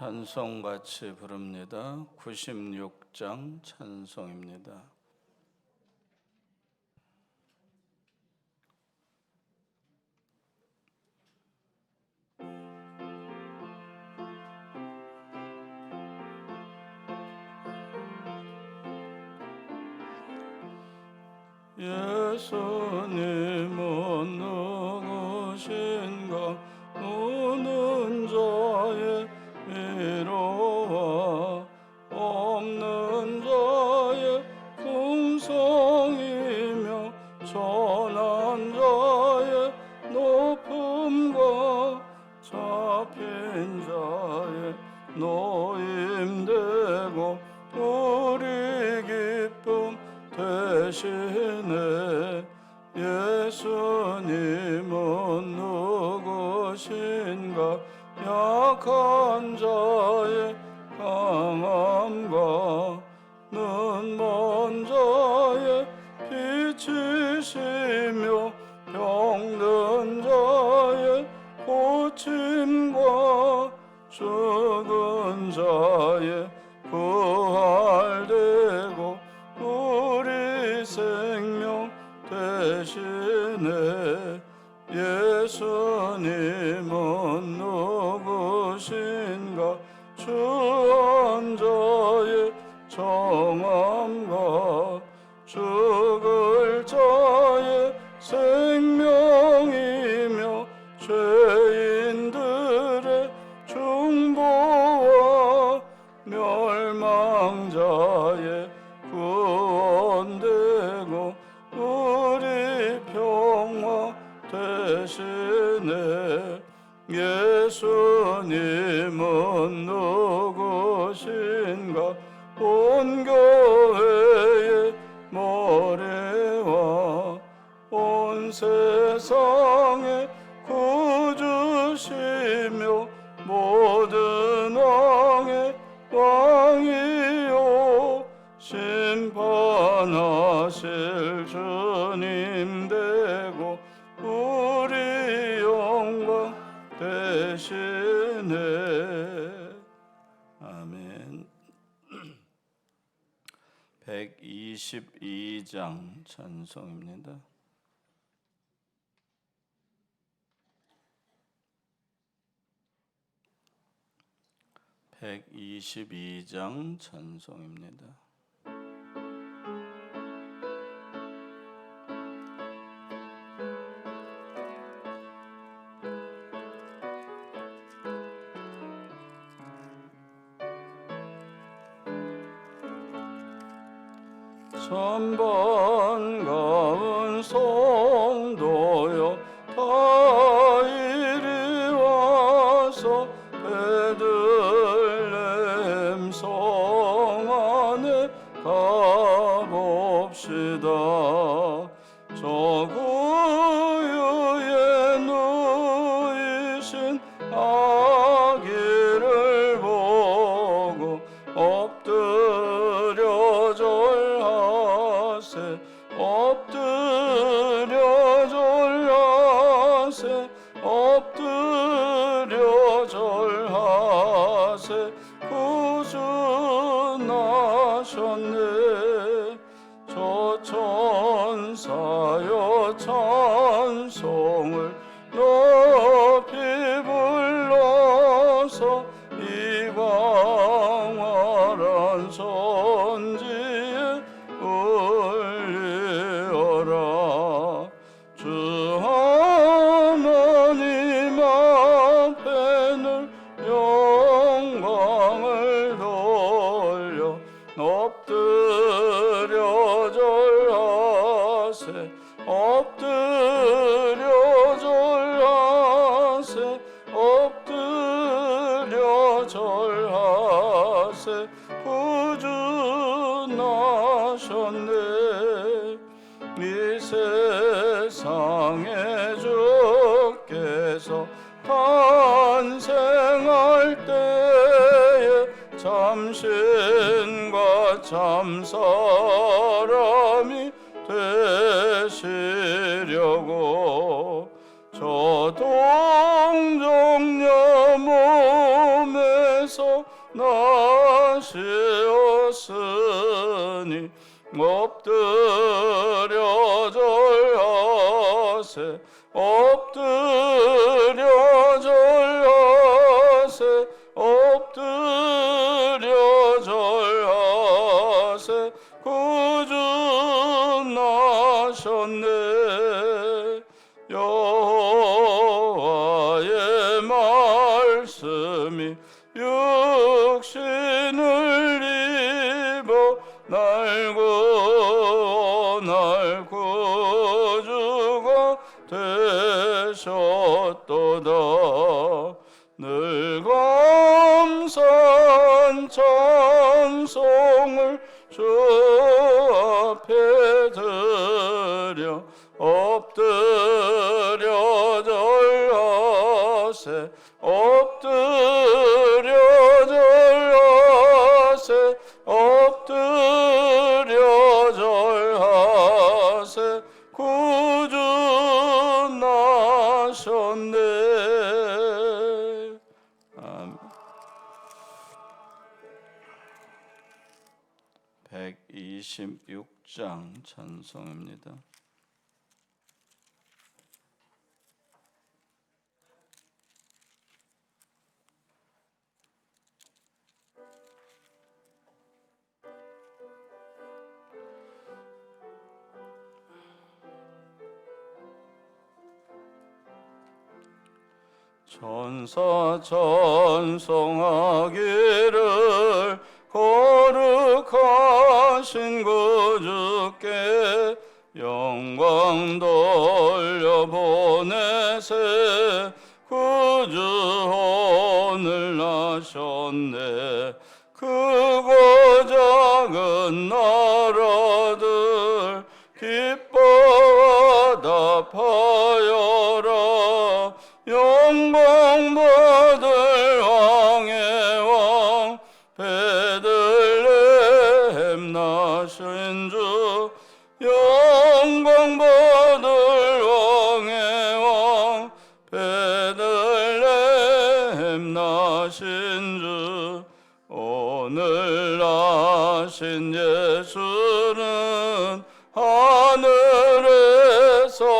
찬송같이 부릅니다. 96장 찬송입니다. 예수님은 누구신가? 우는 자의 위로와 없는 자의 풍성이며 전한 자의 높음과 잡힌 자의 노임되고 우리 기쁨 대신에 예수님은 누구신가? 약한 자의 강함과 눈먼 자의 빛이시며 병든 자의 고침과 죽은 자의 부활되고 우리 생명 대신에 예수님은 누구신가? 주한 자의 정함과 죽을 자의 생명이며 죄인들의 중보와 멸망자의 구원되고 우리 평화 대신에 예수님은 누구신가? 온 교회의 머리와 온 세상의 구주시며 모든 왕의 왕이요 심판하실 주님 되고 우리 영광 대신에 아멘. 122장 찬송입니다. 122장 찬송입니다. 참 반가운 성도여 다 이리 와서 베들레헴 성 안에 가봅시다. 저 구유에 누이신 아기를 보고 엎드려 절하세 엎드려 절하세 엎드려 절하세 구주 나셨네. 저 천사여 찬송을 높이 불러서 이 광활한 선지에 올리어라. 주 하나님 앞에는 영광을 돌려 엎드려 절하세 엎드려 절하세 엎드려 절하세 구주 나셨네. 이 세상에 주께서 탄생할 때에 참신과 참사람이 되시려고 저 동정녀 몸에서 없으니 엎드려 절하세 엎드려 절하세 엎드려 절하세 구주 나셨네 여호와의 말씀이 육신을 입어 날 구주가 되셨도다 늘 감사한 찬송을 주 앞에 드려 엎드려 절하세 엎드려 절하세 엎드려 절하세 구주 나셨네. 아멘. 126장 찬송입니다. 천사 찬송하기를 거룩하신 구주께 영광 돌려보내세 구주 오늘 나셨네 크고 작은 나라들 기뻐 답하여라 영광 받을 왕의 왕 베들레헴 나신 주 영광 받을 왕의 왕 베들레헴 나신 주 오늘 나신 예수는 하늘에서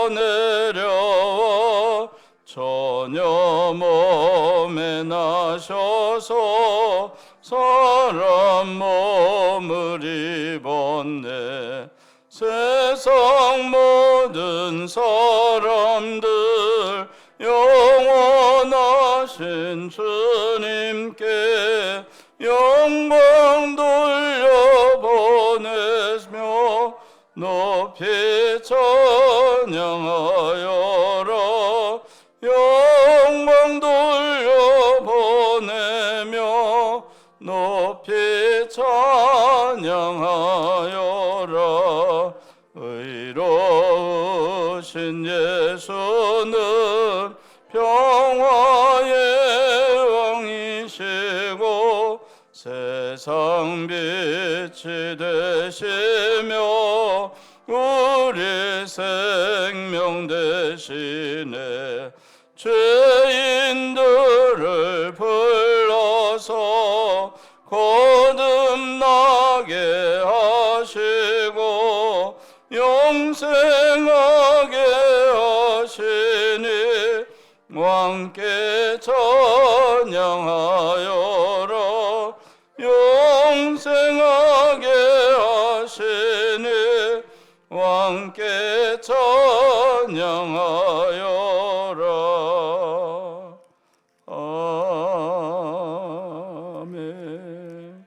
내려와 처녀 몸에 나셔서 사람 몸을 입었네 세상 모든 사람들 영원하신 주님께 영광 돌려보내며 높이 찬양하여라 영광 돌려보내며 높이 찬양하여라 의로우신 예수는 평화의 왕이시고 세상 빛이 되시며 우리 생명 되시네 죄인들을 불러서 거듭나게 하시고 영생하게 하시니 왕께 찬양하여라 영생하게 하시니 왕께 찬양하여라. 아멘.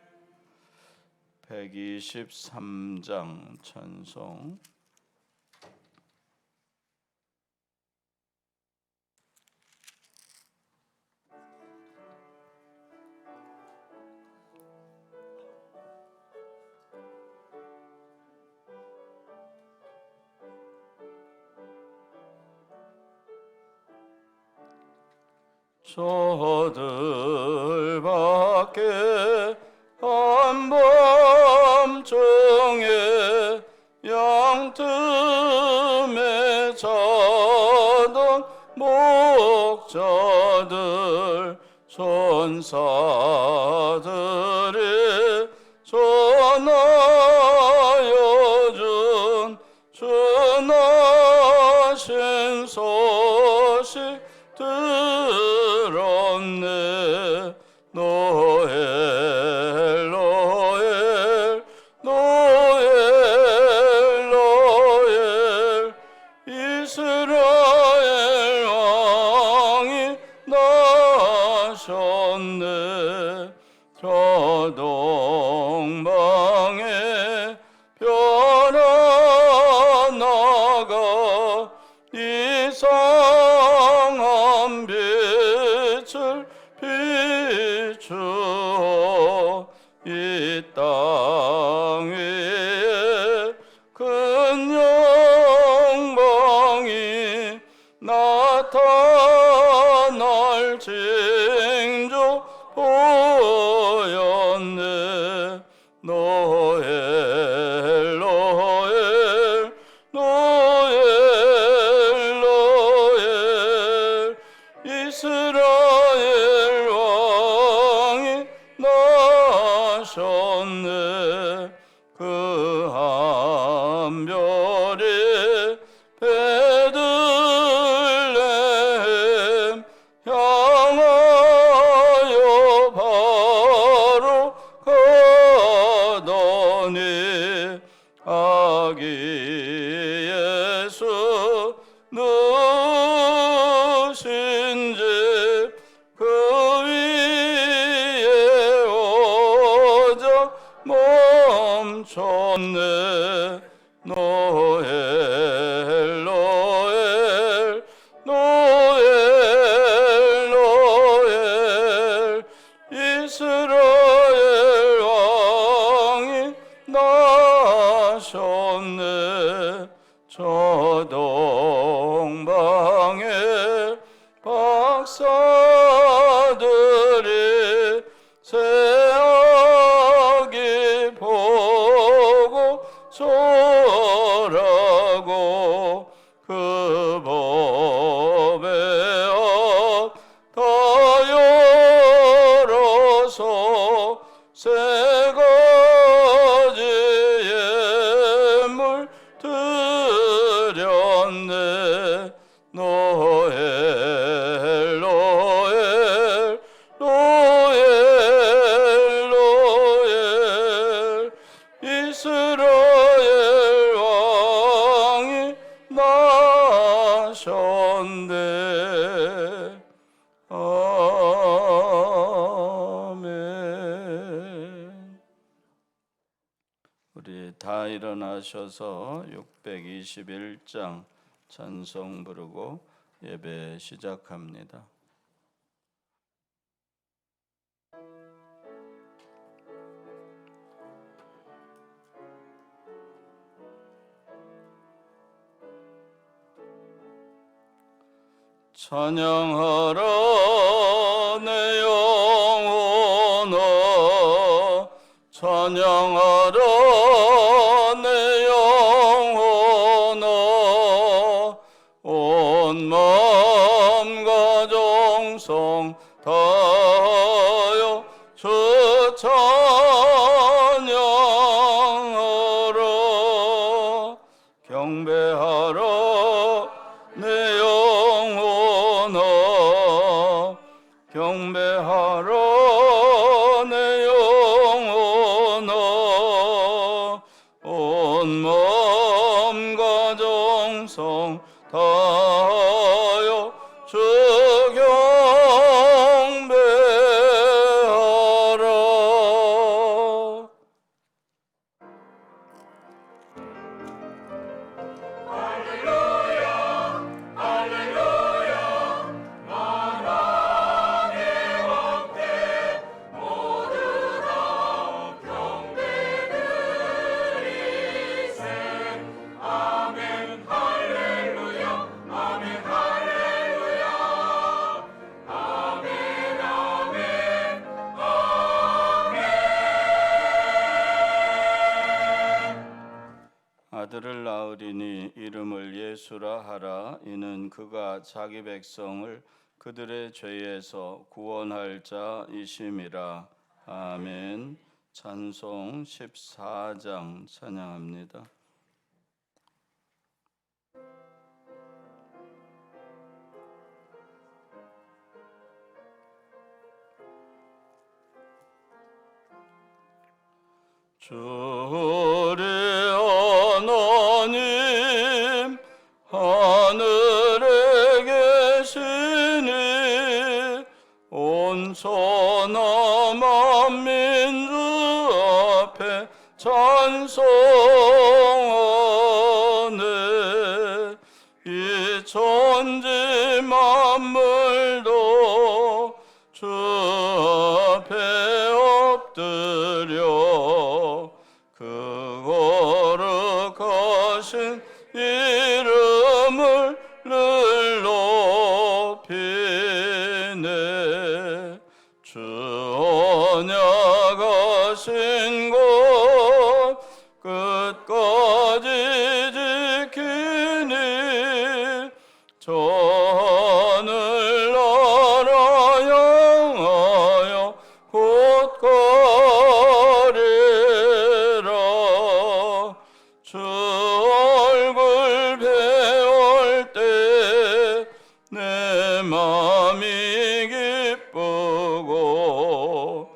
123장 찬송. 저들밖에 한밤중에 양틈에 자던 목자들 천사들이 저녁 소식 들었네. 노엘 노엘 노엘 노엘 이스라엘 왕이 나셨네. 저 동방에 변화나가 이상한 빛을 비추어 이 땅 위에 큰 영광이 나타날 징조 보였네. 노엘 노엘 노엘 노엘 이스라엘 왕이 나셨네. 그 한 별이 베들레헴 향하여 바로 가더니 아기 예수 누신 집 그 위에 오자 멈췄네. 노엘 노엘 노엘 노엘 이스라엘 왕이 나셨네. 저 동방에 박사들이 새아기 보고 절하고 그 법에 다 열어서 세 가지 예물 드렸네. 노엘 노엘 노엘 노엘 이스라엘 왕이 나셨네. 아멘. 우리 다 일어나셔서 621장 찬송 부르고 예배 시작합니다. 찬양하라 내 영혼아, 찬양하라 내 영혼아, 온 마음과 정성 다하여 주 찬양하라. 경배하라 내 영혼아, 경배하라 내 영혼아, 온 마음과 정성 다하여 주 경배하라. 아들을 낳으리니 이름을 예수라 하라. 이는 그가 자기 백성을 그들의 죄에서 구원할 자이심이라. 아멘. 찬송 14장 찬양합니다. 주의 하나님 하늘에 계시니 온 천하 만민주 앞에 찬송하네. 이 천지 만물도 주 앞에 엎드려 그 거룩하신 이름을 늘 높이네. 주 언약하신 것 끝까지 지키니 저 하늘나라 향하여 곧 가리라. 주 얼굴 배울 때 내 맘이 기쁘고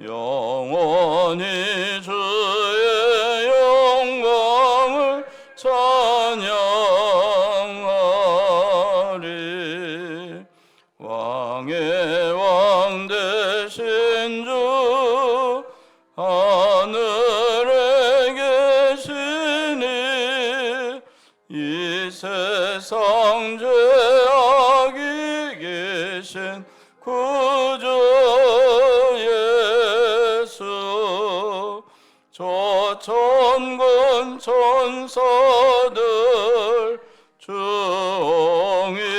영원히 주의 영광을 찬양하리. 왕의 왕 되신 주 하늘에 계시니 이 세상 죄악이 계신 구주 예수 저 천군 천사들 주옹이하고서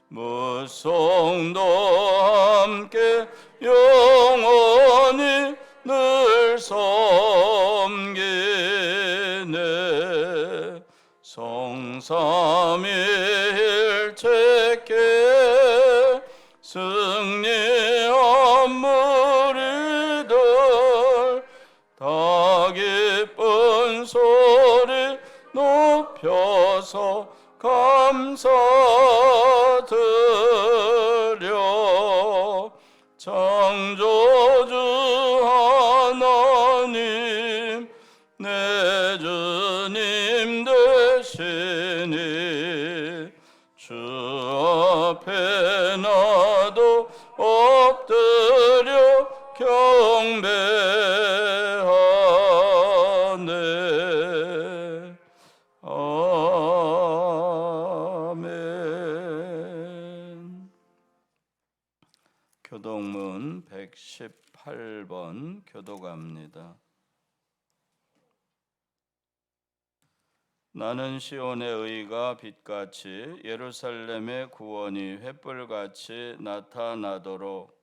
무성도 함께 영원히 늘 섬기네. 성삼위일체께 승리한 무리들 다 기쁜 소리 높여서 감사드려. 창조주 하나님 내 주님 되시니 주 앞에 나도 엎드려 경배하네. 아멘. 교동문 118번 교독합니다. 나는 시온의 의가 빛같이 예루살렘의 구원이 횃불같이 나타나도록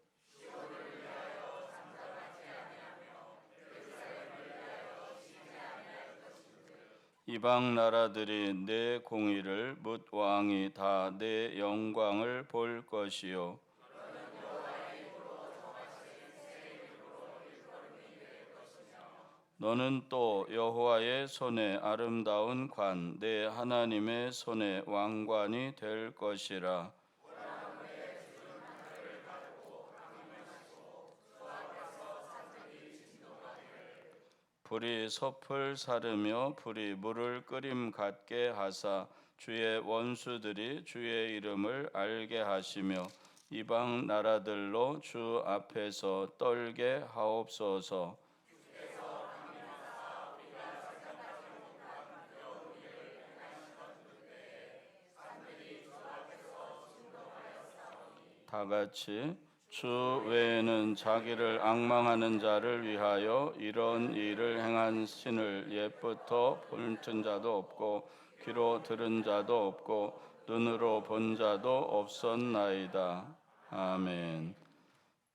이방 나라들이 내 공의를 묻 왕이 다 내 영광을 볼 것이요 너는 또 여호와의 손에 아름다운 관, 내 하나님의 손에 왕관이 될 것이라. 불이 섭을 사르며 불이 물을 끓임 같게 하사 주의 원수들이 주의 이름을 알게 하시며 이방 나라들로 주 앞에서 떨게 하옵소서. 다 같이 주 외에는 자기를 앙망하는 자를 위하여 이런 일을 행한 신을 옛부터 본 자도 없고 귀로 들은 자도 없고 눈으로 본 자도 없었나이다. 아멘.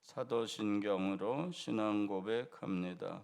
사도신경으로 신앙 고백합니다.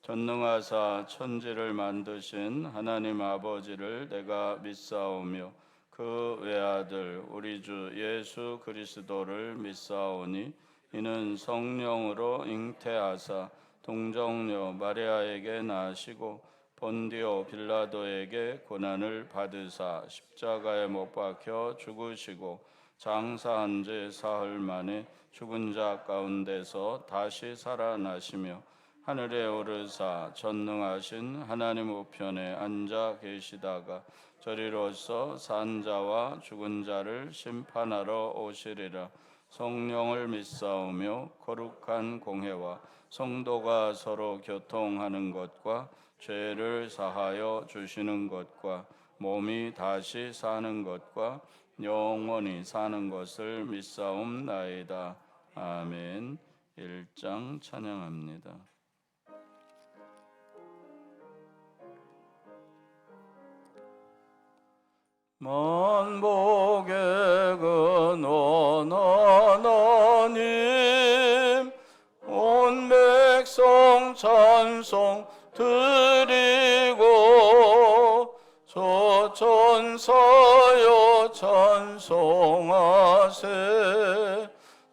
전능하사 천지를 만드신 하나님 아버지를 내가 믿사오며 그 외아들 우리 주 예수 그리스도를 믿사오니 이는 성령으로 잉태하사 동정녀 마리아에게 나시고 본디오 빌라도에게 고난을 받으사 십자가에 못 박혀 죽으시고 장사한 지 사흘 만에 죽은 자 가운데서 다시 살아나시며 하늘에 오르사 전능하신 하나님 우편에 앉아 계시다가 저리로서 산 자와 죽은 자를 심판하러 오시리라. 성령을 믿사오며 거룩한 공회와 성도가 서로 교통하는 것과 죄를 사하여 주시는 것과 몸이 다시 사는 것과 영원히 사는 것을 믿사옵나이다. 아멘. 1장 찬양합니다. 만복의 근원 하나님 온 백성 찬송 드리고 저 천사여 찬송하세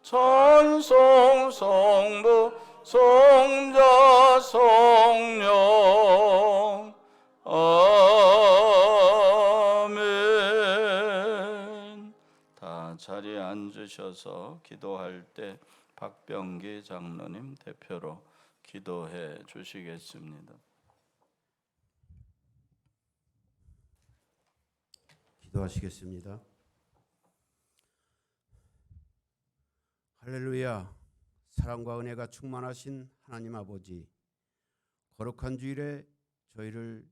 찬송 성부 성자 성령 아멘. 다 자리에 앉으셔서 기도할 때 박병기 장로님 대표로 기도해 주시겠습니다. 기도하시겠습니다. 할렐루야. 사랑과 은혜가 충만하신 하나님 아버지, 거룩한 주일에 저희를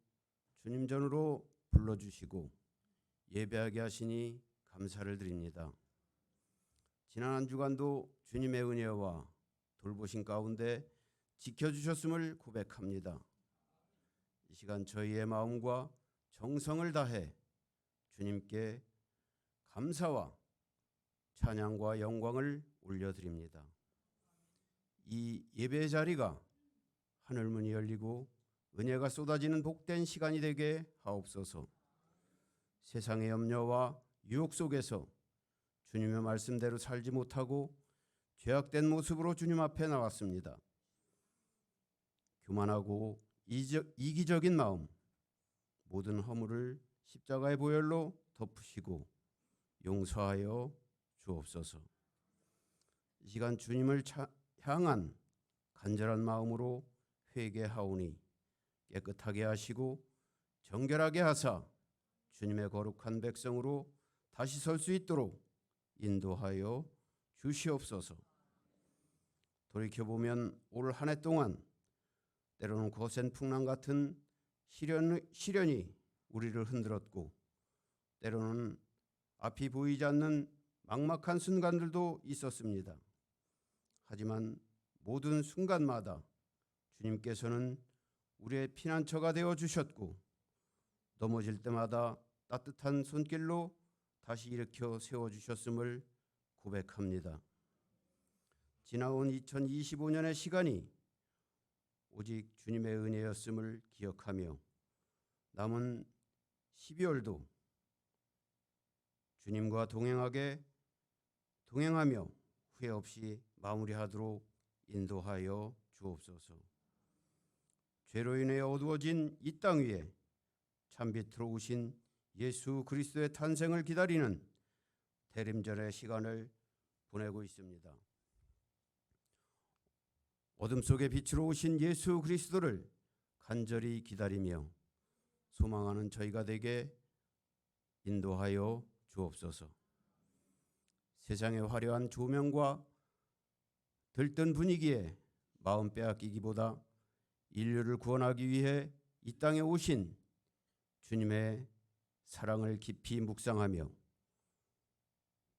주님 전으로 불러주시고 예배하게 하시니 감사를 드립니다. 지난 한 주간도 주님의 은혜와 돌보신 가운데 지켜주셨음을 고백합니다. 이 시간 저희의 마음과 정성을 다해 주님께 감사와 찬양과 영광을 올려드립니다. 이 예배의 자리가 하늘문이 열리고 은혜가 쏟아지는 복된 시간이 되게 하옵소서. 세상의 염려와 유혹 속에서 주님의 말씀대로 살지 못하고 죄악된 모습으로 주님 앞에 나왔습니다. 교만하고 이기적인 마음, 모든 허물을 십자가의 보혈로 덮으시고 용서하여 주옵소서. 이 시간 주님을 향한 간절한 마음으로 회개하오니 깨끗하게 하시고 정결하게 하사 주님의 거룩한 백성으로 다시 설 수 있도록 인도하여 주시옵소서. 돌이켜보면 올 한 해 동안 때로는 거센 풍랑 같은 시련이 우리를 흔들었고 때로는 앞이 보이지 않는 막막한 순간들도 있었습니다. 하지만 모든 순간마다 주님께서는 우리의 피난처가 되어 주셨고 넘어질 때마다 따뜻한 손길로 다시 일으켜 세워주셨음을 고백합니다. 지나온 2025년의 시간이 오직 주님의 은혜였음을 기억하며 남은 12월도 주님과 동행하며 후회 없이 마무리하도록 인도하여 주옵소서. 죄로 인해 어두워진 이 땅 위에 참빛으로 오신 예수 그리스도의 탄생을 기다리는 대림절의 시간을 보내고 있습니다. 어둠 속에 빛으로 오신 예수 그리스도를 간절히 기다리며 소망하는 저희가 되게 인도하여 주옵소서. 세상의 화려한 조명과 들뜬 분위기에 마음 빼앗기기보다 인류를 구원하기 위해 이 땅에 오신 주님의 사랑을 깊이 묵상하며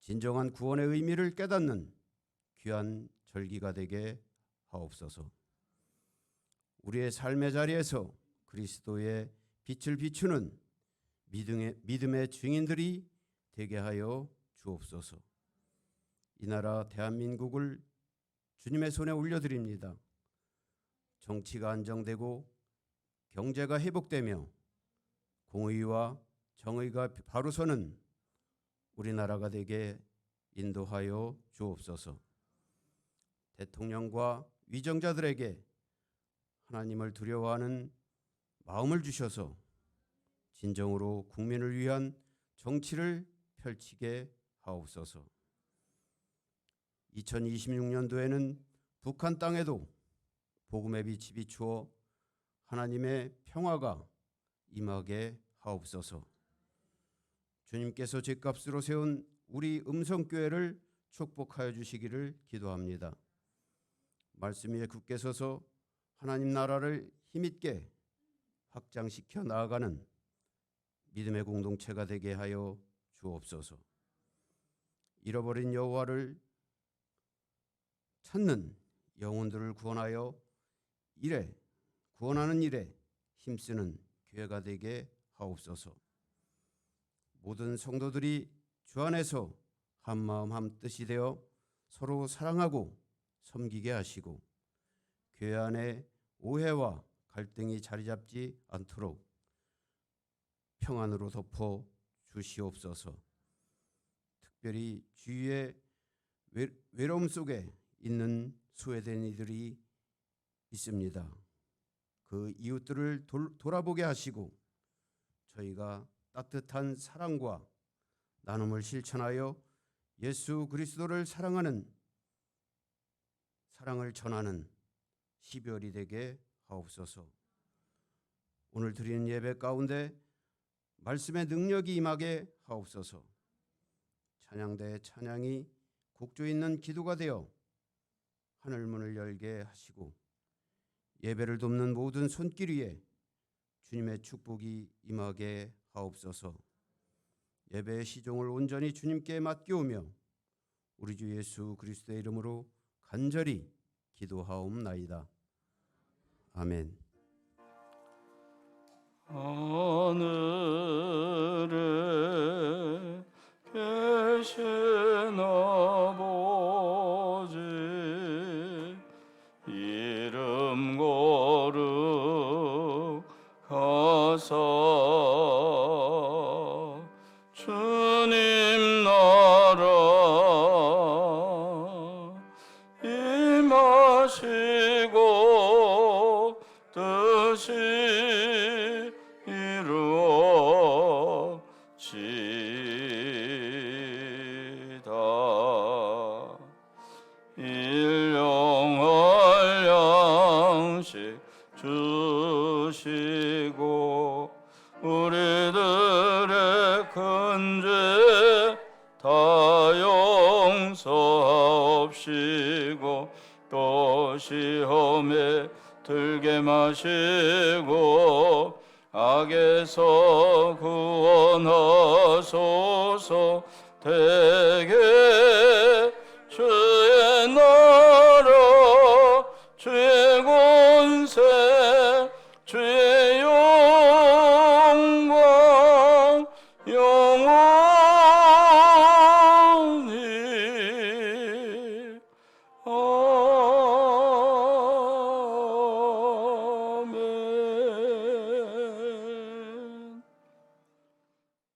진정한 구원의 의미를 깨닫는 귀한 절기가 되게 하옵소서. 우리의 삶의 자리에서 그리스도의 빛을 비추는 믿음의 증인들이 되게 하여 주옵소서. 이 나라 대한민국을 주님의 손에 올려드립니다. 정치가 안정되고 경제가 회복되며 공의와 정의가 바로 서는 우리나라가 되게 인도하여 주옵소서. 대통령과 위정자들에게 하나님을 두려워하는 마음을 주셔서 진정으로 국민을 위한 정치를 펼치게 하옵소서. 2026년도에는 북한 땅에도 복음의 빛이 비추어 하나님의 평화가 임하게 하옵소서. 주님께서 죗값으로 세운 우리 음성교회를 축복하여 주시기를 기도합니다. 말씀 위에 굳게 서서 하나님 나라를 힘있게 확장시켜 나아가는 믿음의 공동체가 되게 하여 주옵소서. 잃어버린 여호와를 찾는 영혼들을 구원하는 일에 힘쓰는 교회가 되게 하옵소서. 모든 성도들이 주 안에서 한 마음 한 뜻이 되어 서로 사랑하고 섬기게 하시고 교회 안에 오해와 갈등이 자리 잡지 않도록 평안으로 덮어 주시옵소서. 특별히 주위의 외로움 속에 있는 소외된 이들이 있습니다. 그 이웃들을 돌아보게 하시고 저희가 따뜻한 사랑과 나눔을 실천하여 예수 그리스도를 사랑을 전하는 12월이 되게 하옵소서. 오늘 드리는 예배 가운데 말씀의 능력이 임하게 하옵소서. 찬양대의 찬양이 곡조 있는 기도가 되어 하늘문을 열게 하시고 예배를 돕는 모든 손길 위에 주님의 축복이 임하게 하옵소서. 예배의 시종을 온전히 주님께 맡기오며 우리 주 예수 그리스도의 이름으로 간절히 기도하옵나이다. 아멘. 하늘에 계신 아버지 이름 거룩하사 주님 나라 임하시고 뜻이 이루어지다. 일용할 양식 주시고 우리들의 큰 죄 다 용서하옵시고 또 시험에 들게 마시고 악에서 구원하소서. 대개 주의 나라 주의 권세 주의 영광 영원히 아멘.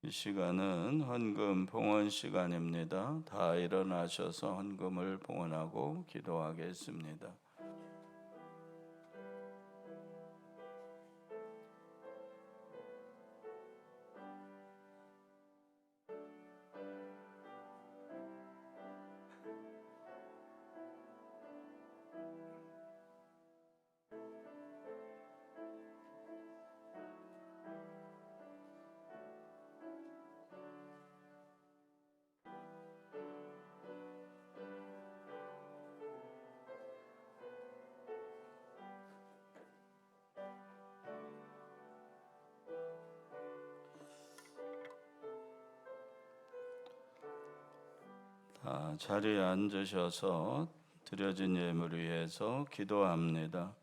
이 시간은 헌금 봉헌 시간입니다. 다 일어나셔서 헌금을 봉헌하고 기도하겠습니다. 자리에 앉으셔서 드려진 예물을 위해서 기도합니다.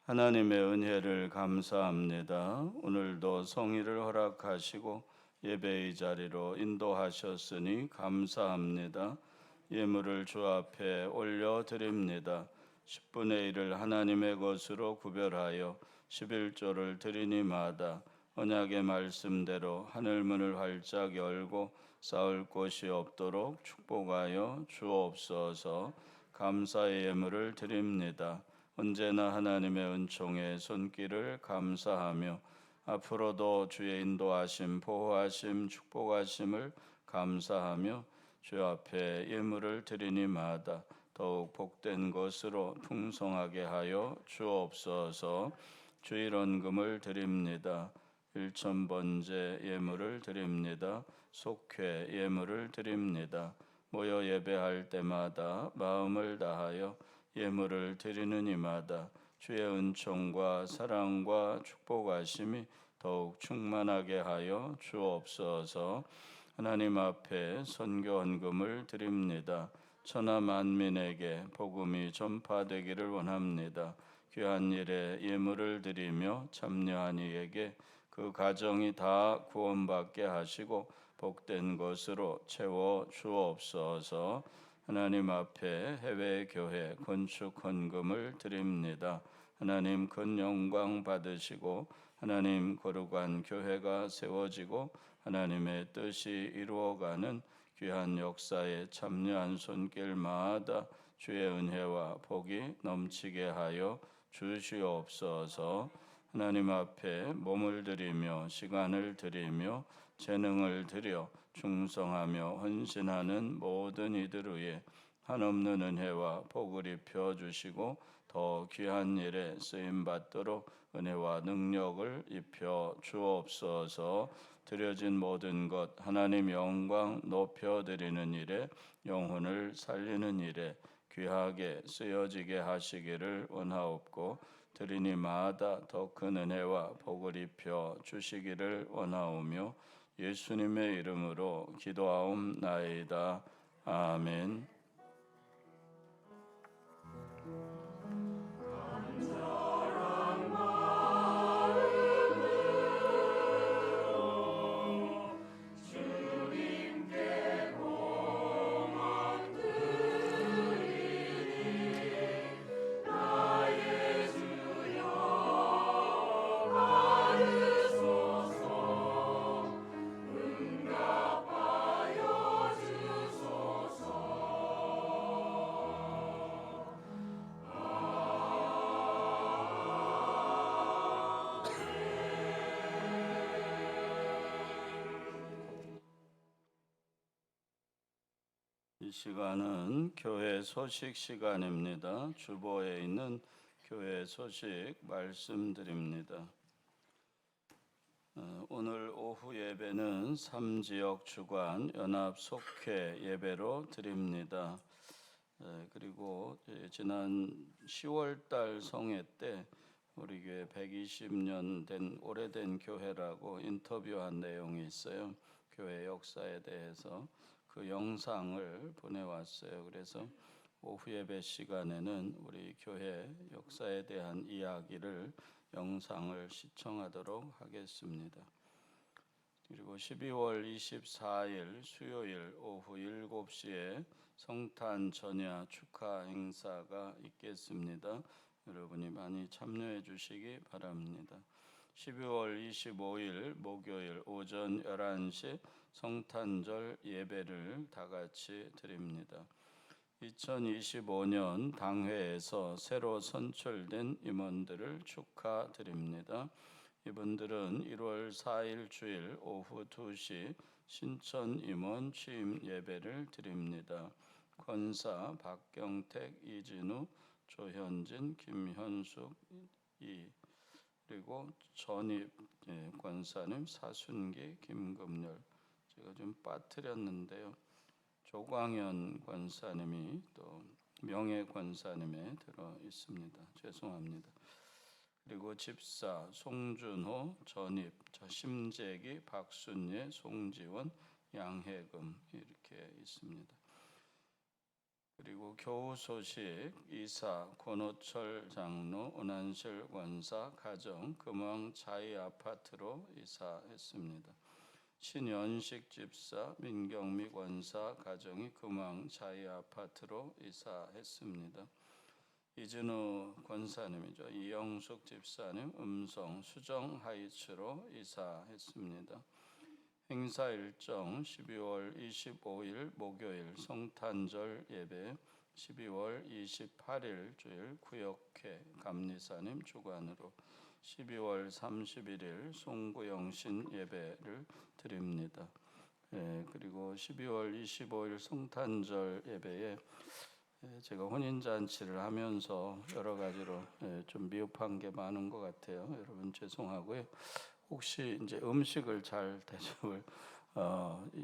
하나님의 은혜를 감사합니다. 오늘도 성의를 허락하시고 예배의 자리로 인도하셨으니 감사합니다. 예물을 주 앞에 올려드립니다. 10분의 1을 하나님의 것으로 구별하여 11조를 드리니마다 언약의 말씀대로 하늘문을 활짝 열고 쌓을 곳이 없도록 축복하여 주옵소서. 감사의 예물을 드립니다. 언제나 하나님의 은총의 손길을 감사하며 앞으로도 주의 인도하심, 보호하심, 축복하심을 감사하며 주 앞에 예물을 드리니마다 더욱 복된 것으로 풍성하게 하여 주옵소서. 주일원금을 드립니다. 일천번제 예물을 드립니다. 속회 예물을 드립니다. 모여 예배할 때마다 마음을 다하여 예물을 드리는 이마다 주의 은총과 사랑과 축복하심이 더욱 충만하게 하여 주옵소서. 하나님 앞에 선교헌금을 드립니다. 천하 만민에게 복음이 전파되기를 원합니다. 귀한 일에 예물을 드리며 참여한 이에게 그 가정이 다 구원받게 하시고 복된 것으로 채워 주옵소서. 하나님 앞에 해외 교회 건축 헌금을 드립니다. 하나님 큰 영광 받으시고 하나님 거룩한 교회가 세워지고 하나님의 뜻이 이루어가는 귀한 역사에 참여한 손길마다 주의 은혜와 복이 넘치게 하여 주시옵소서. 하나님 앞에 몸을 드리며 시간을 드리며 재능을 드려 충성하며 헌신하는 모든 이들 위에 한없는 은혜와 복을 입혀 주시고 더 귀한 일에 쓰임 받도록 은혜와 능력을 입혀 주옵소서. 드려진 모든 것 하나님 영광 높여 드리는 일에 영혼을 살리는 일에 귀하게 쓰여지게 하시기를 원하옵고 드리니마다 더 큰 은혜와 복을 입혀 주시기를 원하오며 예수님의 이름으로 기도하옵나이다. 아멘. 이 시간은 교회 소식 시간입니다. 주보에 있는 교회 소식 말씀드립니다. 오늘 오후 예배는 3지역 주간 연합 속회 예배로 드립니다. 그리고 지난 10월달 성회 때 우리 교회 120년 된 오래된 교회라고 인터뷰한 내용이 있어요. 교회 역사에 대해서 그 영상을 보내왔어요. 그래서 오후 예배 시간에는 우리 교회 역사에 대한 이야기를 영상을 시청하도록 하겠습니다. 그리고 12월 24일 수요일 오후 7시에 성탄 전야 축하 행사가 있겠습니다. 여러분이 많이 참여해 주시기 바랍니다. 12월 25일 목요일 오전 11시 성탄절 예배를 다 같이 드립니다. 2025년 당회에서 새로 선출된 임원들을 축하드립니다. 이분들은 1월 4일 주일 오후 2시 신천 임원 취임 예배를 드립니다. 권사 박경택, 이진우, 조현진, 김현숙, 그리고 전입 권사님 사순기, 김금열. 제가 좀 빠뜨렸는데요. 조광현 권사님이 또 명예 권사님에 들어 있습니다. 죄송합니다. 그리고 집사 송준호, 전입, 심재기, 박순예, 송지원, 양혜금 이렇게 있습니다. 그리고 교우 소식 이사 권호철 장로, 은한실 권사 가정 금왕 자이 아파트로 이사했습니다. 신연식 집사, 민경미 권사 가정이 금왕 자이 아파트로 이사했습니다. 이진우 권사님이죠. 이영숙 집사님 음성 수정 하이츠로 이사했습니다. 행사 일정 12월 25일 목요일 성탄절 예배, 12월 28일 주일 구역회 감리사님 주관으로 12월 31일 송구영신 예배를 드립니다. 그리고 12월 25일 성탄절 예배에 제가 혼인잔치를 하면서 여러 가지로 좀 미흡한 게 많은 것 같아요. 여러분 죄송하고요. 혹시 이제 음식을 잘 대접을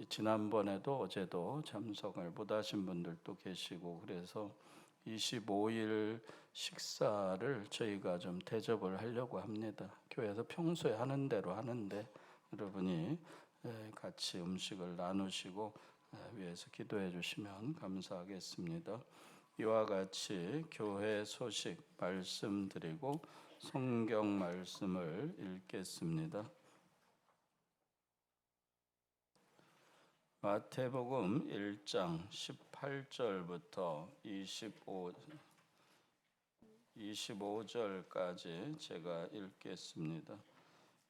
지난번에도 어제도 참석을 못 하신 분들도 계시고 그래서 25일 식사를 저희가 좀 대접을 하려고 합니다. 교회에서 평소에 하는 대로 하는데 여러분이 같이 음식을 나누시고 위해서 기도해 주시면 감사하겠습니다. 이와 같이 교회 소식 말씀드리고 성경 말씀을 읽겠습니다. 마태복음 1장 18절부터 25절까지 제가 읽겠습니다.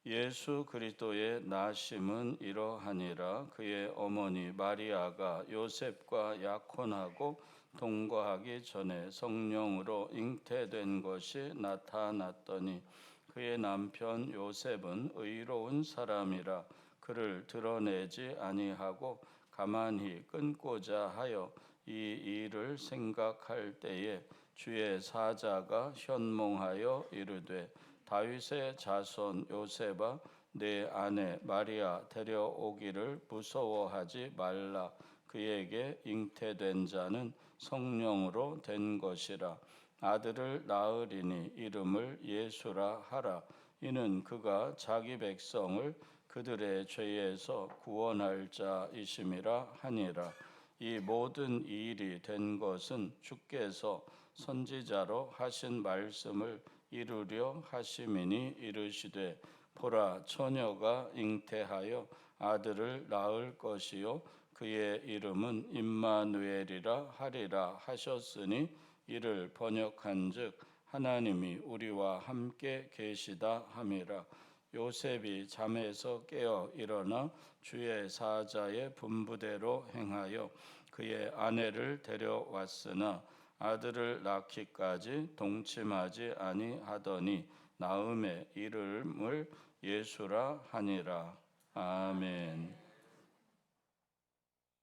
예수 그리스도의 나심은 이러하니라. 그의 어머니 마리아가 요셉과 약혼하고 동거하기 전에 성령으로 잉태된 것이 나타났더니 그의 남편 요셉은 의로운 사람이라 그를 드러내지 아니하고 가만히 끊고자 하여 이 일을 생각할 때에 주의 사자가 현몽하여 이르되 다윗의 자손 요셉아 내 아내 마리아 데려오기를 무서워하지 말라. 그에게 잉태된 자는 성령으로 된 것이라. 아들을 낳으리니 이름을 예수라 하라. 이는 그가 자기 백성을 그들의 죄에서 구원할 자이심이라 하니라. 이 모든 일이 된 것은 주께서 선지자로 하신 말씀을 이루려 하심이니 이르시되 보라 처녀가 잉태하여 아들을 낳을 것이요 그의 이름은 임마누엘이라 하리라 하셨으니 이를 번역한즉 하나님이 우리와 함께 계시다 함이라. 요셉이 잠에서 깨어 일어나 주의 사자의 분부대로 행하여 그의 아내를 데려왔으나 아들을 낳기까지 동침하지 아니하더니 나음의 이름을 예수라 하니라. 아멘.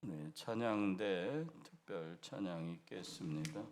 네, 찬양대 특별 찬양 있겠습니다.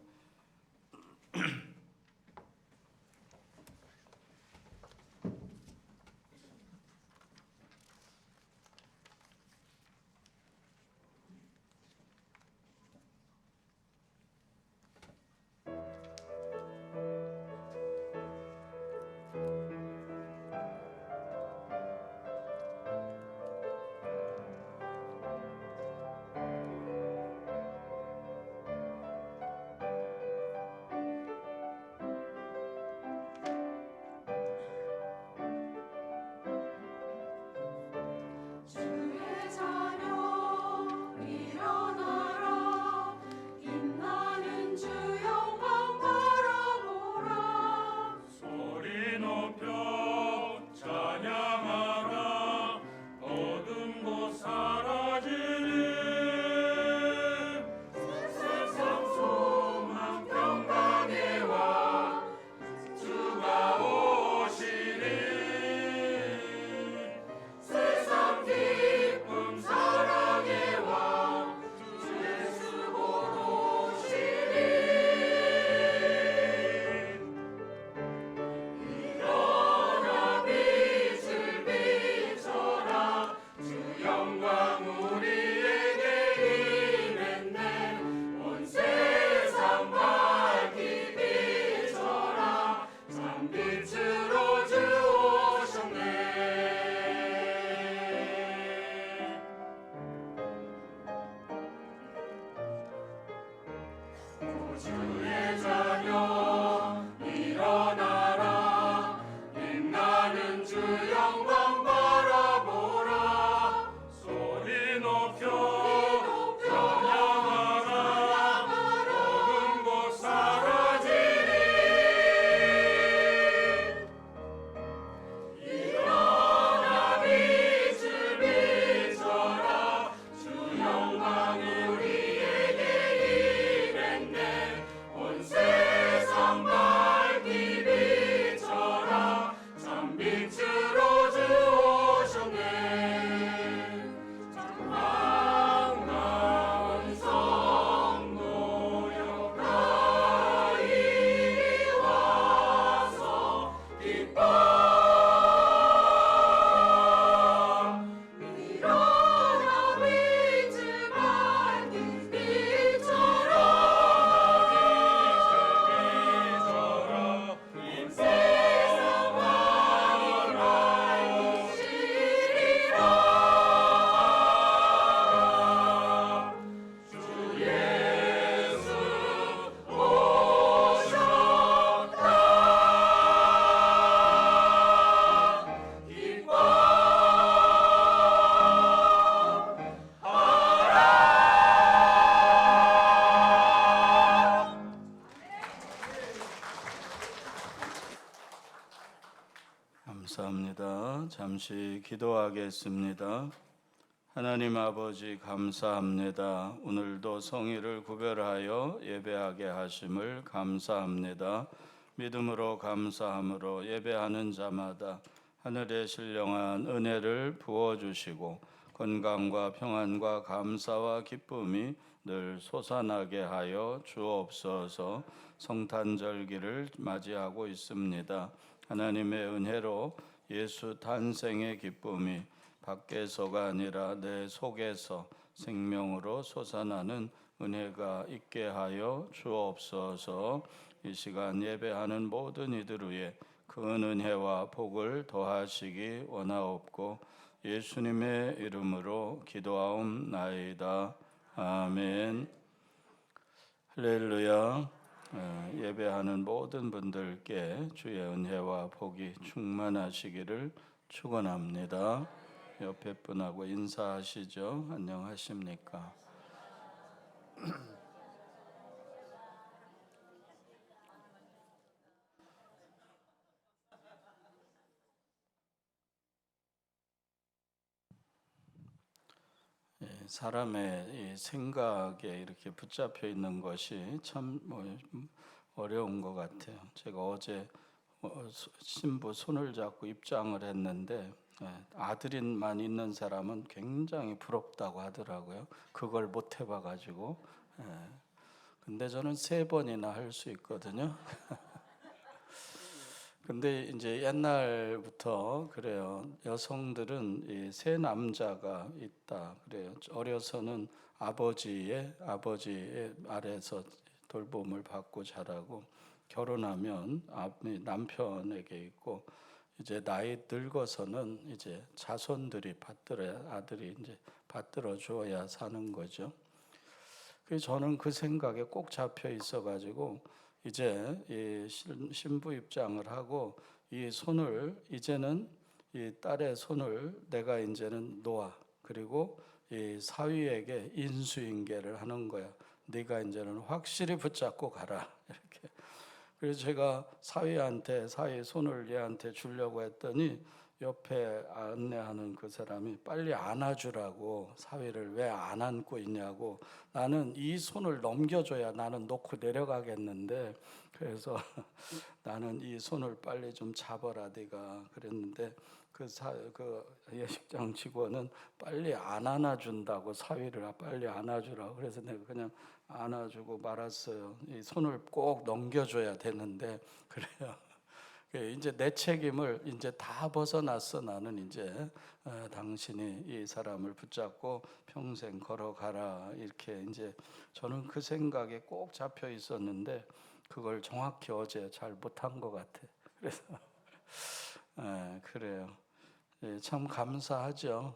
하겠습니다. 잠시 기도하겠습니다. 하나님 아버지 감사합니다. 오늘도 성의를 구별하여 예배하게 하심을 감사합니다. 믿음으로 감사함으로 예배하는 자마다 하늘의 신령한 은혜를 부어주시고 건강과 평안과 감사와 기쁨이 늘 솟아나게 하여 주옵소서. 성탄절기를 맞이하고 있습니다. 하나님의 은혜로 예수 탄생의 기쁨이 밖에서가 아니라 내 속에서 생명으로 솟아나는 은혜가 있게 하여 주옵소서. 이 시간 예배하는 모든 이들 위에 큰 은혜와 복을 더하시기 원하옵고 예수님의 이름으로 기도하옵나이다. 아멘. 할렐루야. 예배하는 모든 분들께 주의 은혜와 복이 충만하시기를 축원합니다. 옆에 분하고 인사하시죠. 안녕하십니까? 사람의 이 생각에 이렇게 붙잡혀 있는 것이 참 어려운 것 같아요. 제가 어제 신부 손을 잡고 입장을 했는데 아들만 있는 사람은 굉장히 부럽다고 하더라고요. 그걸 못 해봐가지고. 근데 저는 3번이나 할 수 있거든요. 근데 이제 옛날부터 그래요. 여성들은 이 세 남자가 있다 그래요. 어려서는 아버지의 아래에서 돌봄을 받고 자라고 결혼하면 남편에게 있고 이제 나이 늙어서는 이제 자손들이 아들이 이제 받들어 주어야 사는 거죠. 그래서 저는 그 생각에 꼭 잡혀 있어가지고 이제 이 신부 입장을 하고 이 손을 이제는 이 딸의 손을 내가 이제는 놓아. 그리고 이 사위에게 인수인계를 하는 거야. 네가 이제는 확실히 붙잡고 가라. 이렇게. 그래서 제가 사위 손을 얘한테 주려고 했더니 옆에 안내하는 그 사람이 빨리 안아주라고, 사위를 왜 안 안고 있냐고. 나는 이 손을 넘겨줘야 나는 놓고 내려가겠는데, 그래서 나는 이 손을 빨리 좀 잡아라 네가 그랬는데 그 예식장 직원은 빨리 안 안아준다고, 사위를 빨리 안아주라고. 그래서 내가 그냥 안아주고 말았어요. 이 손을 꼭 넘겨줘야 되는데. 그래요. 이제 내 책임을 이제 다 벗어났어. 나는 이제 당신이 이 사람을 붙잡고 평생 걸어가라. 이렇게 이제 저는 그 생각에 꼭 잡혀 있었는데 그걸 정확히 어제 잘 못한 것 같아. 그래서 그래요. 참 감사하죠.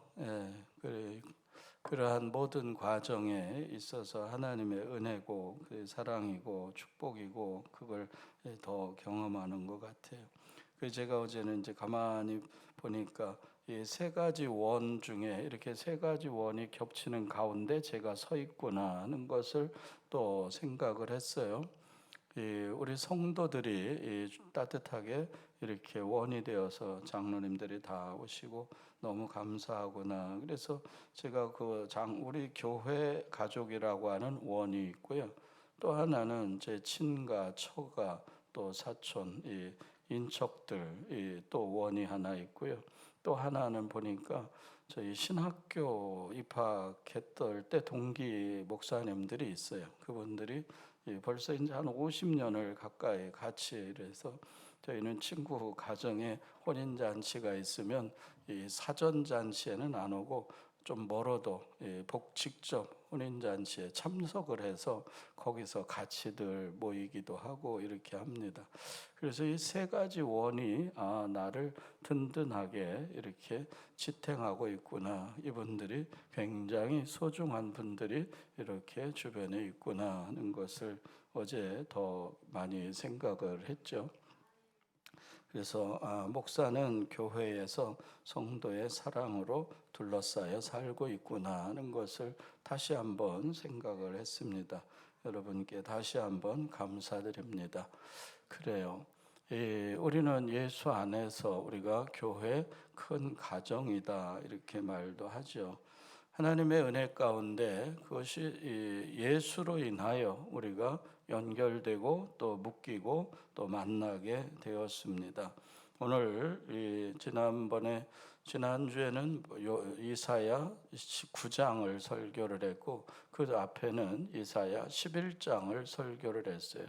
그러한 모든 과정에 있어서 하나님의 은혜고 그 사랑이고 축복이고 그걸 더 경험하는 것 같아요. 그래서 제가 어제는 이제 가만히 보니까 이 3가지 원 중에 이렇게 3가지 원이 겹치는 가운데 제가 서 있구나 하는 것을 또 생각을 했어요. 우리 성도들이 따뜻하게 이렇게 원이 되어서 장로님들이 다 오시고 너무 감사하구나. 그래서 제가 우리 교회 가족이라고 하는 원이 있고요. 또 하나는 제 친가, 처가, 또 사촌, 인척들 또 원이 하나 있고요. 또 하나는 보니까 저희 신학교 입학했을 때 동기 목사님들이 있어요. 그분들이 벌써 이제 한 50년을 가까이 같이 이래서 저희는 친구 가정에 혼인잔치가 있으면 이 사전잔치에는 안 오고 좀 멀어도 직접 혼인잔치에 참석을 해서 거기서 같이들 모이기도 하고 이렇게 합니다. 그래서 이 3가지 원이 나를 든든하게 이렇게 지탱하고 있구나. 이분들이 굉장히 소중한 분들이 이렇게 주변에 있구나 하는 것을 어제 더 많이 생각을 했죠. 그래서 목사는 교회에서 성도의 사랑으로 둘러싸여 살고 있구나 하는 것을 다시 한번 생각을 했습니다. 여러분께 다시 한번 감사드립니다. 그래요. 우리는 예수 안에서 우리가 교회 큰 가정이다 이렇게 말도 하죠. 하나님의 은혜 가운데 그것이 예수로 인하여 우리가 연결되고 또 묶이고 또 만나게 되었습니다. 오늘 지난주에는 이사야 19장을 설교를 했고 그 앞에는 이사야 11장을 설교를 했어요.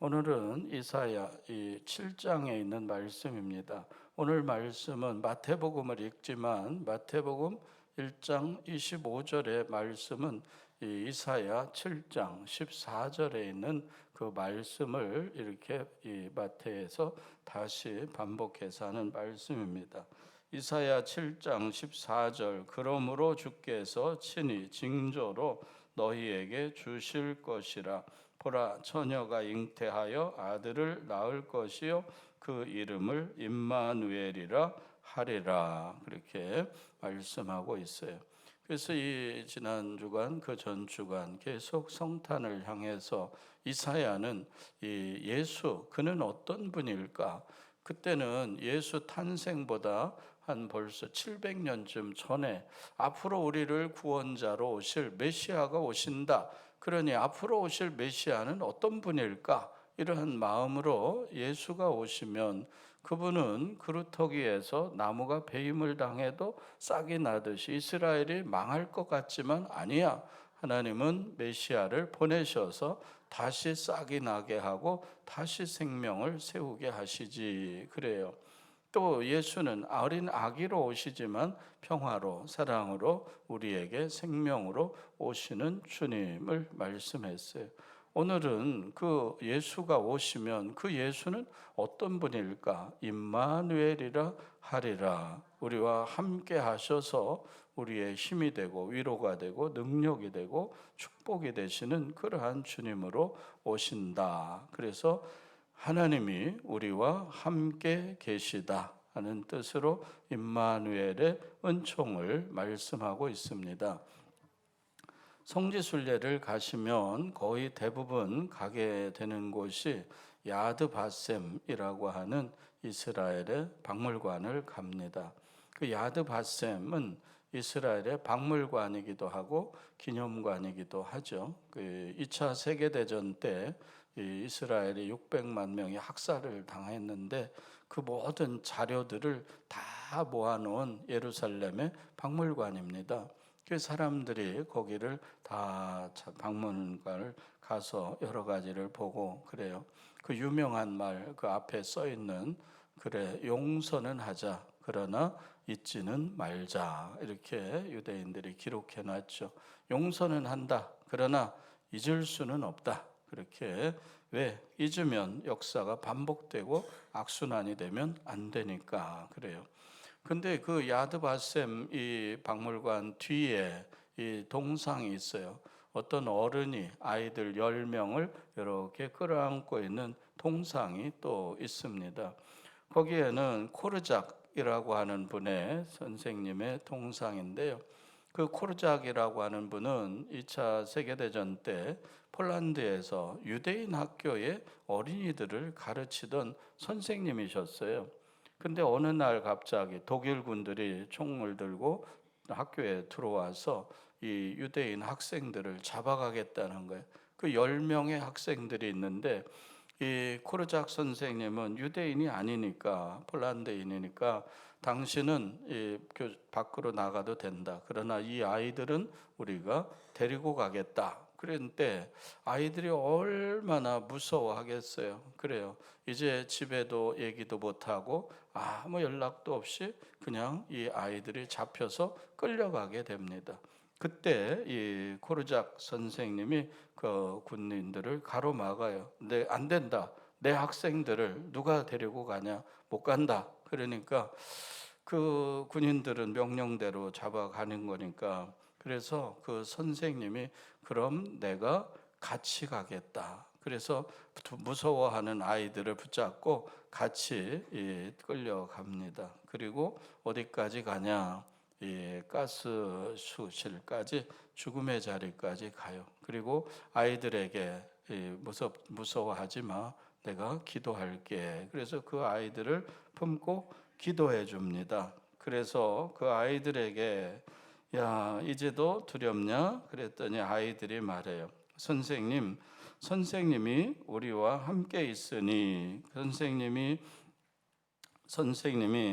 오늘은 이사야 7장에 있는 말씀입니다. 오늘 말씀은 마태복음을 읽지만 마태복음 1장 25절의 말씀은 이사야 7장 14절에 있는 그 말씀을 이렇게 이 마태에서 다시 반복해서 하는 말씀입니다. 이사야 7장 14절 그러므로 주께서 친히 징조로 너희에게 주실 것이라 보라 처녀가 잉태하여 아들을 낳을 것이요 그 이름을 임마누엘이라 하리라 그렇게 말씀하고 있어요. 그래서 이 지난 주간 그 전 주간 계속 성탄을 향해서 이사야는 이 예수 그는 어떤 분일까? 그때는 예수 탄생보다 한 벌써 700년쯤 전에 앞으로 우리를 구원자로 오실 메시아가 오신다. 그러니 앞으로 오실 메시아는 어떤 분일까? 이러한 마음으로 예수가 오시면 그분은 그루터기에서 나무가 배임을 당해도 싹이 나듯이 이스라엘이 망할 것 같지만 아니야. 하나님은 메시아를 보내셔서 다시 싹이 나게 하고 다시 생명을 세우게 하시지 그래요. 또 예수는 어린 아기로 오시지만 평화로 사랑으로 우리에게 생명으로 오시는 주님을 말씀했어요. 오늘은 그 예수가 오시면 그 예수는 어떤 분일까? 임마누엘이라 하리라. 우리와 함께 하셔서 우리의 힘이 되고 위로가 되고 능력이 되고 축복이 되시는 그러한 주님으로 오신다. 그래서 하나님이 우리와 함께 계시다 하는 뜻으로 임마누엘의 은총을 말씀하고 있습니다. 성지순례를 가시면 거의 대부분 가게 되는 곳이 야드 바셈이라고 하는 이스라엘의 박물관을 갑니다. 그 야드 바셈은 이스라엘의 박물관이기도 하고 기념관이기도 하죠. 그 2차 세계대전 때 이스라엘이 600만 명이 학살을 당했는데 그 모든 자료들을 다 모아놓은 예루살렘의 박물관입니다. 그 사람들이 거기를 다 박물관을 가서 여러 가지를 보고 그래요. 그 유명한 말 그 앞에 써 있는 그래 용서는 하자 그러나 잊지는 말자 이렇게 유대인들이 기록해 놨죠. 용서는 한다 그러나 잊을 수는 없다. 그렇게 왜 잊으면 역사가 반복되고 악순환이 되면 안 되니까 그래요. 근데 그 야드 바셈 이 박물관 뒤에 이 동상이 있어요. 어떤 어른이 아이들 10명을 이렇게 끌어안고 있는 동상이 또 있습니다. 거기에는 코르작이라고 하는 분의 선생님의 동상인데요. 그 코르작이라고 하는 분은 2차 세계대전 때 폴란드에서 유대인 학교의 어린이들을 가르치던 선생님이셨어요. 근데 어느 날 갑자기 독일 군들이 총을 들고 학교에 들어와서 이 유대인 학생들을 잡아가겠다는 거예요. 그 10명의 학생들이 있는데 이 코르작 선생님은 유대인이 아니니까 폴란드인이니까 당신은 밖으로 나가도 된다. 그러나 이 아이들은 우리가 데리고 가겠다. 그런데 아이들이 얼마나 무서워하겠어요. 그래요. 이제 집에도 얘기도 못하고 아무 연락도 없이 그냥 이 아이들이 잡혀서 끌려가게 됩니다. 그때 이 코르작 선생님이 그 군인들을 가로막아요. 근데 안 된다. 내 학생들을 누가 데리고 가냐? 못 간다. 그러니까 그 군인들은 명령대로 잡아가는 거니까 그래서 그 선생님이 그럼 내가 같이 가겠다. 그래서 무서워하는 아이들을 붙잡고 같이 끌려갑니다. 그리고 어디까지 가냐? 가스 수실까지 죽음의 자리까지 가요. 그리고 아이들에게 무서워하지 마. 내가 기도할게. 그래서 그 아이들을 품고 기도해 줍니다. 그래서 그 아이들에게 야, 이제도 두렵냐? 그랬더니 아이들이 말해요. 선생님이 우리와 함께 있으니 선생님이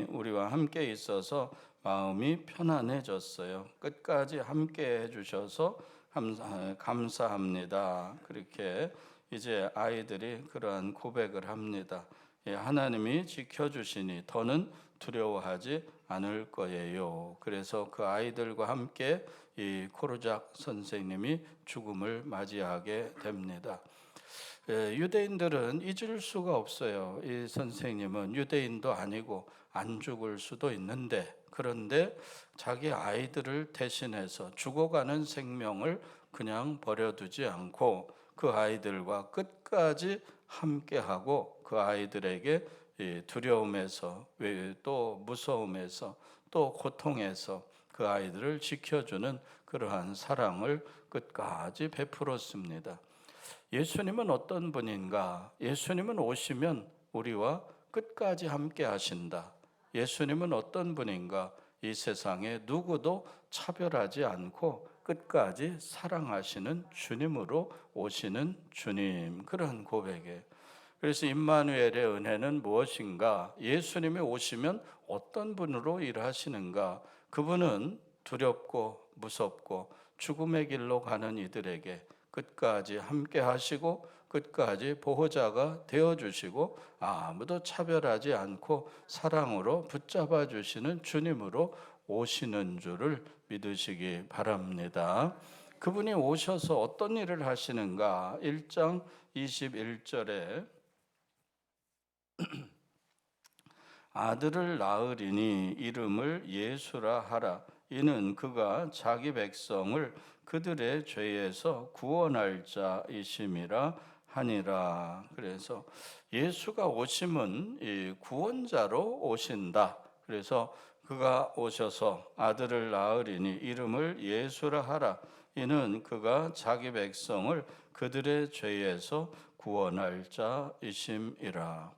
우리와 함께 있어서 마음이 편안해졌어요. 끝까지 함께 해주셔서 감사합니다. 그렇게 이제 아이들이 그러한 고백을 합니다. 예, 하나님이 지켜주시니 더는 두려워하지 않을 거예요. 그래서 그 아이들과 함께 이 코르작 선생님이 죽음을 맞이하게 됩니다. 유대인들은 잊을 수가 없어요. 이 선생님은 유대인도 아니고 안 죽을 수도 있는데, 그런데 자기 아이들을 대신해서 죽어가는 생명을 그냥 버려두지 않고 그 아이들과 끝까지 함께하고 그 아이들에게 두려움에서 또 무서움에서 또 고통에서 그 아이들을 지켜주는 그러한 사랑을 끝까지 베풀었습니다. 예수님은 어떤 분인가? 예수님은 오시면 우리와 끝까지 함께 하신다. 예수님은 어떤 분인가? 이 세상에 누구도 차별하지 않고 끝까지 사랑하시는 주님으로 오시는 주님. 그런 고백이에요. 그래서 임마누엘의 은혜는 무엇인가? 예수님이 오시면 어떤 분으로 일하시는가? 그분은 두렵고 무섭고 죽음의 길로 가는 이들에게 끝까지 함께 하시고 끝까지 보호자가 되어주시고 아무도 차별하지 않고 사랑으로 붙잡아 주시는 주님으로 오시는 줄을 믿으시기 바랍니다. 그분이 오셔서 어떤 일을 하시는가? 1장 21절에 아들을 낳으리니 이름을 예수라 하라. 이는 그가 자기 백성을 그들의 죄에서 구원할 자이심이라 하니라. 그래서 예수가 오심은 이 구원자로 오신다. 그래서 그가 오셔서 아들을 낳으리니 이름을 예수라 하라. 이는 그가 자기 백성을 그들의 죄에서 구원할 자이심이라.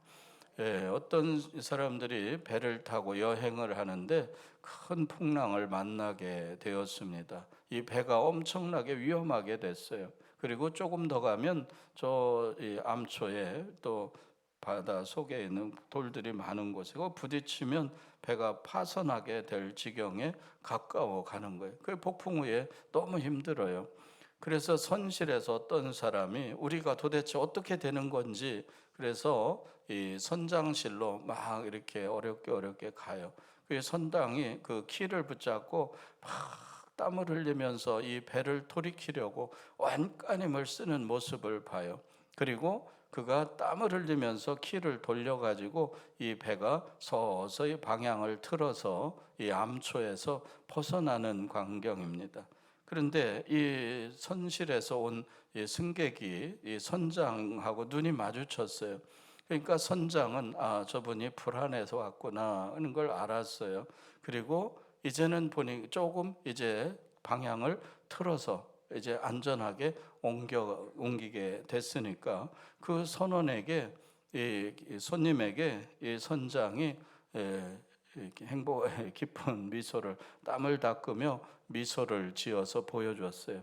어떤 사람들이 배를 타고 여행을 하는데 큰 풍랑을 만나게 되었습니다. 이 배가 엄청나게 위험하게 됐어요. 그리고 조금 더 가면 저 암초에 또 바다 속에 있는 돌들이 많은 곳에 부딪히면 배가 파손하게 될 지경에 가까워 가는 거예요. 그 폭풍 후에 너무 힘들어요. 그래서 선실에서 어떤 사람이 우리가 도대체 어떻게 되는 건지, 그래서 이 선장실로 막 이렇게 어렵게 가요. 그 선장이 그 키를 붙잡고 막 땀을 흘리면서 이 배를 돌이키려고 완간힘을 쓰는 모습을 봐요. 그리고 그가 땀을 흘리면서 키를 돌려가지고 이 배가 서서히 방향을 틀어서 이 암초에서 벗어나는 광경입니다. 그런데 이 선실에서 온 이 승객이 이 선장하고 눈이 마주쳤어요. 그러니까 선장은 저분이 불안해서 왔구나 하는 걸 알았어요. 그리고 이제는 보니 조금 이제 방향을 틀어서 이제 안전하게 옮기게 됐으니까 그 선원에게 이 손님에게 이 선장이 깊은 미소를 땀을 닦으며 미소를 지어서 보여줬어요.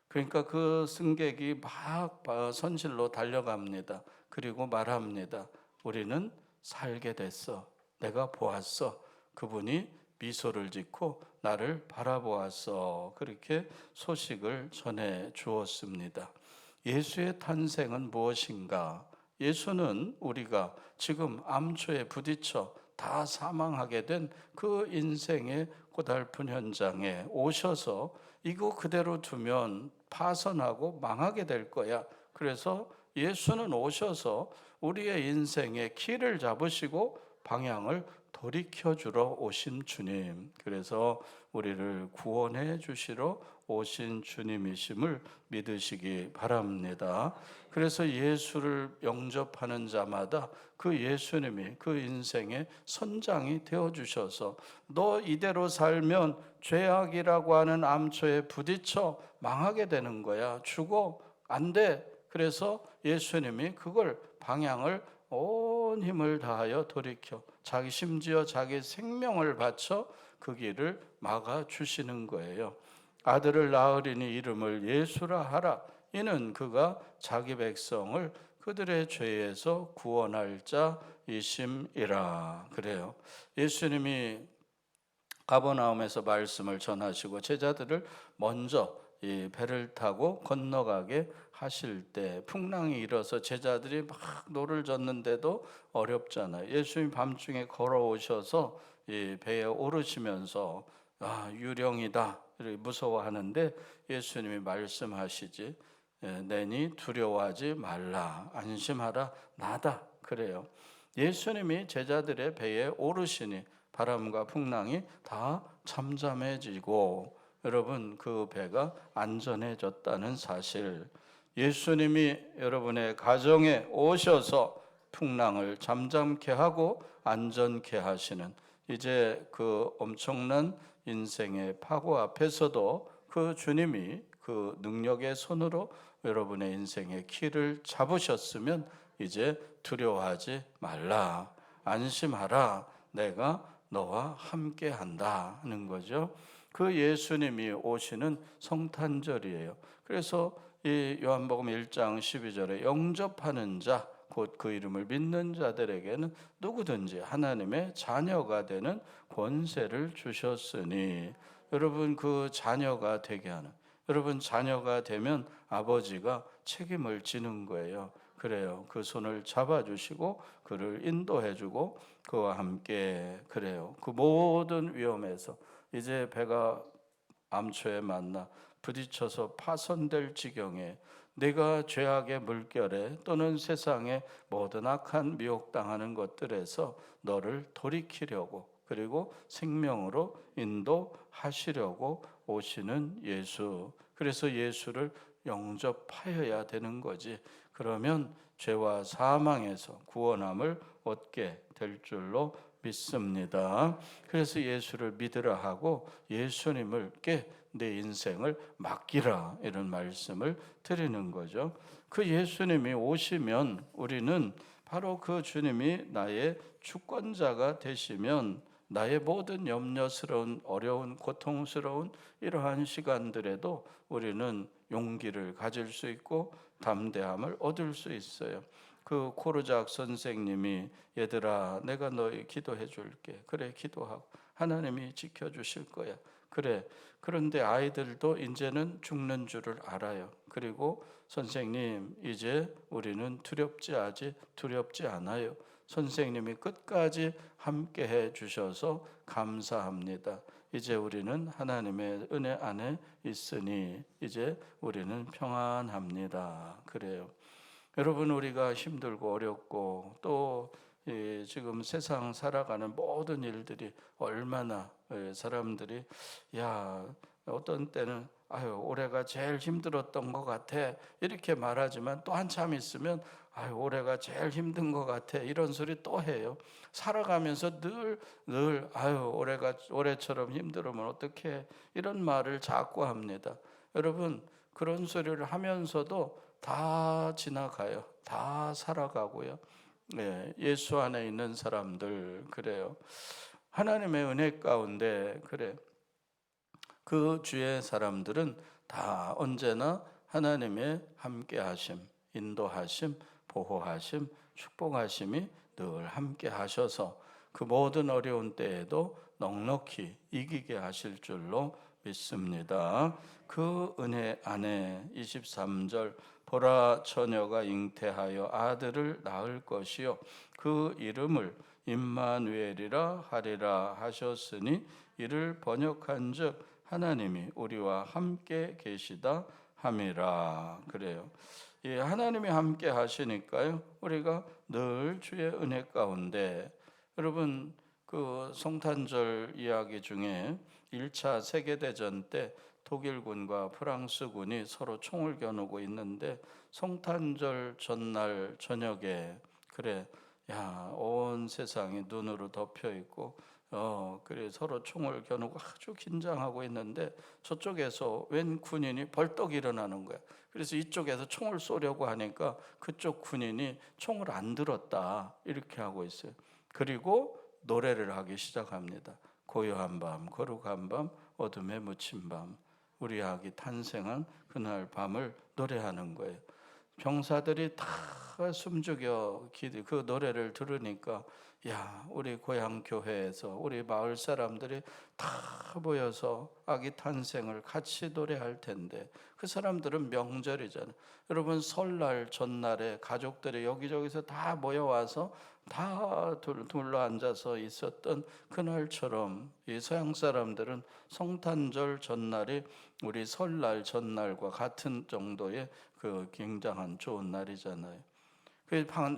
그러니까 그 승객이 막 선실로 달려갑니다. 그리고 말합니다. 우리는 살게 됐어. 내가 보았어. 그분이 미소를 짓고 나를 바라보았어. 그렇게 소식을 전해 주었습니다. 예수의 탄생은 무엇인가? 예수는 우리가 지금 암초에 부딪혀 다 사망하게 된 그 인생의 고달픈 현장에 오셔서 이거 그대로 두면 파선하고 망하게 될 거야. 그래서 예수는 오셔서 우리의 인생의 키를 잡으시고 방향을 돌이켜 주러 오신 주님. 그래서 우리를 구원해 주시러 오신 주님이심을 믿으시기 바랍니다. 그래서 예수를 영접하는 자마다 그 예수님이 그 인생의 선장이 되어 주셔서 너 이대로 살면 죄악이라고 하는 암초에 부딪혀 망하게 되는 거야. 죽어. 안 돼. 그래서 예수님이 그걸 방향을 온 힘을 다하여 돌이켜 자기 심지어 자기 생명을 바쳐 그 길을 막아 주시는 거예요. 아들을 낳으리니 이름을 예수라 하라. 이는 그가 자기 백성을 그들의 죄에서 구원할 자이심이라. 그래요. 예수님이 가버나움에서 말씀을 전하시고 제자들을 먼저 이 배를 타고 건너가게 하실 때 풍랑이 일어서 제자들이 막 노를 젓는데도 어렵잖아요. 예수님이 밤중에 걸어오셔서 이 배에 오르시면서 유령이다 이렇게 무서워하는데 예수님이 말씀하시지 내니 두려워하지 말라 안심하라 나다 그래요. 예수님이 제자들의 배에 오르시니 바람과 풍랑이 다 잠잠해지고 여러분 그 배가 안전해졌다는 사실, 예수님이 여러분의 가정에 오셔서 풍랑을 잠잠케 하고 안전케 하시는 이제 그 엄청난 인생의 파고 앞에서도 그 주님이 그 능력의 손으로 여러분의 인생의 키를 잡으셨으면 이제 두려워하지 말라 안심하라 내가 너와 함께 한다는 거죠. 그 예수님이 오시는 성탄절이에요. 그래서 이 요한복음 1장 12절에 영접하는 자, 곧 그 이름을 믿는 자들에게는 누구든지 하나님의 자녀가 되는 권세를 주셨으니 여러분 그 자녀가 되게 하는 여러분 자녀가 되면 아버지가 책임을 지는 거예요. 그래요. 그 손을 잡아주시고 그를 인도해주고 그와 함께 그래요. 그 모든 위험에서 이제 배가 암초에 만나 부딪혀서 파손될 지경에 내가 죄악의 물결에 또는 세상의 모든 악한 미혹당하는 것들에서 너를 돌이키려고 그리고 생명으로 인도하시려고 오시는 예수. 그래서 예수를 영접하여야 되는 거지. 그러면 죄와 사망에서 구원함을 얻게 될 줄로 믿습니다. 그래서 예수를 믿으라 하고 예수님께 내 인생을 맡기라 이런 말씀을 드리는 거죠. 그 예수님이 오시면 우리는 바로 그 주님이 나의 주권자가 되시면 나의 모든 염려스러운 어려운 고통스러운 이러한 시간들에도 우리는 용기를 가질 수 있고 담대함을 얻을 수 있어요. 그 코르작 선생님이 얘들아 내가 너희 기도해 줄게. 그래 기도하고 하나님이 지켜주실 거야. 그래. 그런데 아이들도 이제는 죽는 줄을 알아요. 그리고 선생님 이제 우리는 두렵지 않아요. 선생님이 끝까지 함께 해 주셔서 감사합니다. 이제 우리는 하나님의 은혜 안에 있으니 이제 우리는 평안합니다. 그래요. 여러분 우리가 힘들고 어렵고 또 지금 세상 살아가는 모든 일들이 얼마나 사람들이 어떤 때는 올해가 제일 힘들었던 것 같아 이렇게 말하지만 또 한참 있으면 올해가 제일 힘든 것 같아 이런 소리 또 해요. 살아가면서 늘 올해처럼 힘들으면 어떡해 이런 말을 자꾸 합니다. 여러분 그런 소리를 하면서도 다 지나가요. 다 살아가고요. 예수 안에 있는 사람들 그래요. 하나님의 은혜 가운데 그래. 그 주의 사람들은 다 언제나 하나님의 함께하심, 인도하심, 보호하심, 축복하심이 늘 함께 하셔서 그 모든 어려운 때에도 넉넉히 이기게 하실 줄로 믿습니다. 그 은혜 안에 23절 보라 처녀가 잉태하여 아들을 낳을 것이요 그 이름을 임마누엘이라 하리라 하셨으니 이를 번역한즉 하나님이 우리와 함께 계시다 함이라. 그래요. 하나님이 함께 하시니까요 우리가 늘 주의 은혜 가운데 여러분 그 성탄절 이야기 중에 1차 세계대전 때 독일군과 프랑스군이 서로 총을 겨누고 있는데 성탄절 전날 저녁에 온 세상이 눈으로 덮여 있고 그래 서로 총을 겨누고 아주 긴장하고 있는데 저쪽에서 웬 군인이 벌떡 일어나는 거야. 그래서 이쪽에서 총을 쏘려고 하니까 그쪽 군인이 총을 안 들었다 이렇게 하고 있어요. 그리고 노래를 하기 시작합니다. 고요한 밤, 거룩한 밤, 어둠에 묻힌 밤, 우리 아기 탄생한 그날 밤을 노래하는 거예요. 병사들이 다 숨죽여 그 노래를 들으니까 야, 우리 고향 교회에서 우리 마을 사람들이 다 모여서 아기 탄생을 같이 노래할 텐데 그 사람들은 명절이잖아요. 여러분 설날 전날에 가족들이 여기저기서 다 모여와서 다 둘러 앉아서 있었던 그날처럼 이 서양 사람들은 성탄절 전날이 우리 설날 전날과 같은 정도의 그 굉장한 좋은 날이잖아요.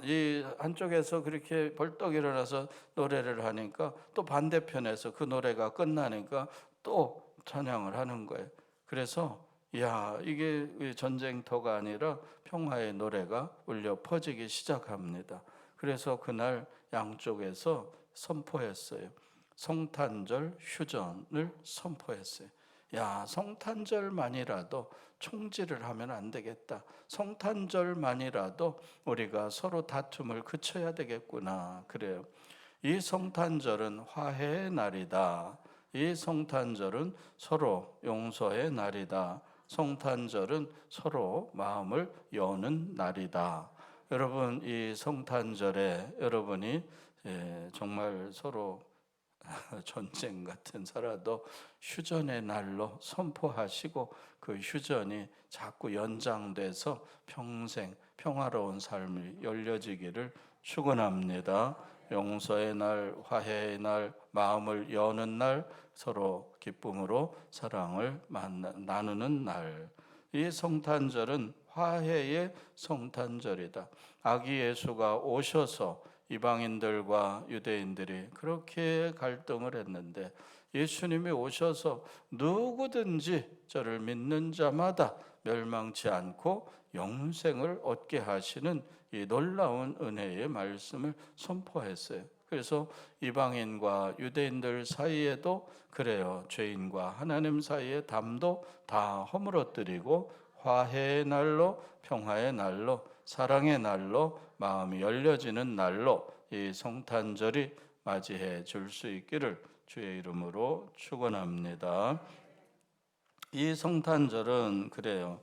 이 한쪽에서 그렇게 벌떡 일어나서 노래를 하니까 또 반대편에서 그 노래가 끝나니까 또 찬양을 하는 거예요. 그래서 야, 이게 전쟁터가 아니라 평화의 노래가 울려 퍼지기 시작합니다. 그래서 그날 양쪽에서 선포했어요. 성탄절 휴전을 선포했어요. 야, 성탄절만이라도 총질을 하면 안 되겠다. 성탄절만이라도 우리가 서로 다툼을 그쳐야 되겠구나. 그래요. 이 성탄절은 화해의 날이다. 이 성탄절은 서로 용서의 날이다. 성탄절은 서로 마음을 여는 날이다. 여러분, 이 성탄절에 여러분이 정말 서로 전쟁 같은 살아도 휴전의 날로 선포하시고 그 휴전이 자꾸 연장돼서 평생 평화로운 삶이 열려지기를 축원합니다. 용서의 날, 화해의 날, 마음을 여는 날, 서로 기쁨으로 사랑을 나누는 날. 이 성탄절은 화해의 성탄절이다. 아기 예수가 오셔서 이방인들과 유대인들이 그렇게 갈등을 했는데 예수님이 오셔서 누구든지 저를 믿는 자마다 멸망치 않고 영생을 얻게 하시는 이 놀라운 은혜의 말씀을 선포했어요. 그래서 이방인과 유대인들 사이에도 그래요. 죄인과 하나님 사이의 담도 다 허물어뜨리고 화해의 날로, 평화의 날로, 사랑의 날로, 마음이 열려지는 날로 이 성탄절이 맞이해 줄 수 있기를 주의 이름으로 축원합니다. 이 성탄절은 그래요.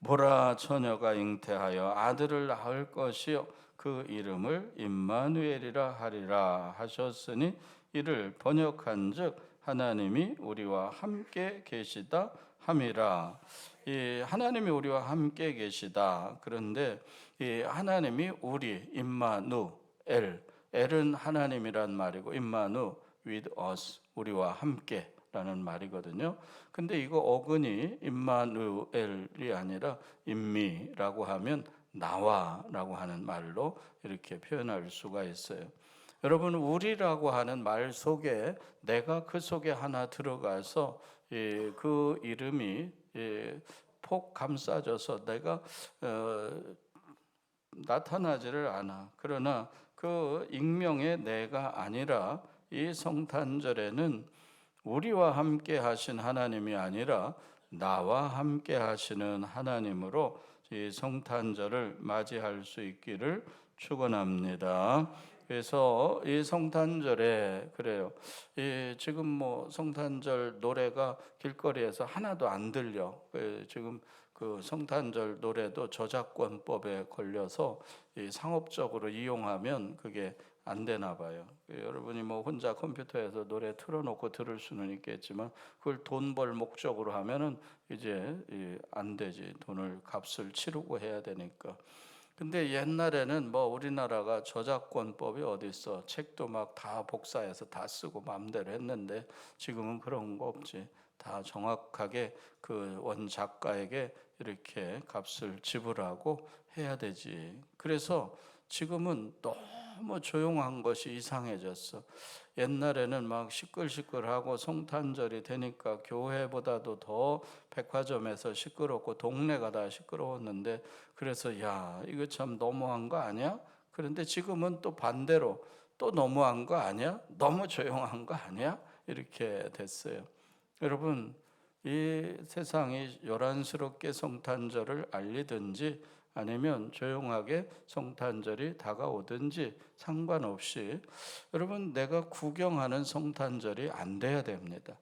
보라 처녀가 잉태하여 아들을 낳을 것이요 그 이름을 임마누엘이라 하리라 하셨으니 이를 번역한즉 하나님이 우리와 함께 계시다 함이라. 이 하나님이 우리와 함께 계시다. 그런데 이 하나님이 우리 임마누엘, 엘은 하나님이란 말이고 임마누 with us, 우리와 함께라는 말이거든요. 근데 이거 어근이 임마누엘이 아니라 임미라고 하면 나와라고 하는 말로 이렇게 표현할 수가 있어요. 여러분, 우리라고 하는 말 속에 내가 그 속에 하나 들어가서 그 이름이 폭 감싸져서 내가 나타나지를 않아. 그러나 그 익명의 내가 아니라 이 성탄절에는 우리와 함께 하신 하나님이 아니라 나와 함께 하시는 하나님으로 이 성탄절을 맞이할 수 있기를 축원합니다. 그래서 이 성탄절에 그래요. 지금 뭐 성탄절 노래가 길거리에서 하나도 안 들려. 지금 그 성탄절 노래도 저작권법에 걸려서 상업적으로 이용하면 그게 안 되나 봐요. 여러분이 뭐 혼자 컴퓨터에서 노래 틀어놓고 들을 수는 있겠지만 그걸 돈 벌 목적으로 하면은 이제 안 되지. 돈을 값을 치르고 해야 되니까. 근데 옛날에는 뭐 우리나라가 저작권법이 어디 있어? 책도 막 다 복사해서 다 쓰고 마음대로 했는데 지금은 그런 거 없지. 다 정확하게 그 원 작가에게 이렇게 값을 지불하고 해야 되지. 그래서 지금은 너무 조용한 것이 이상해졌어. 옛날에는 막 시끌시끌하고 성탄절이 되니까 교회보다도 더 백화점에서 시끄럽고 동네가 다 시끄러웠는데 그래서 야, 이거 참 너무한 거 아니야? 그런데 지금은 또 반대로 또 너무한 거 아니야? 너무 조용한 거 아니야? 이렇게 됐어요. 여러분, 이 세상이 요란스럽게 성탄절을 알리든지 아니면 조용하게 성탄절이 다가오든지 상관없이 여러분, 내가 구경하는 성탄절이 안 돼야 됩니다.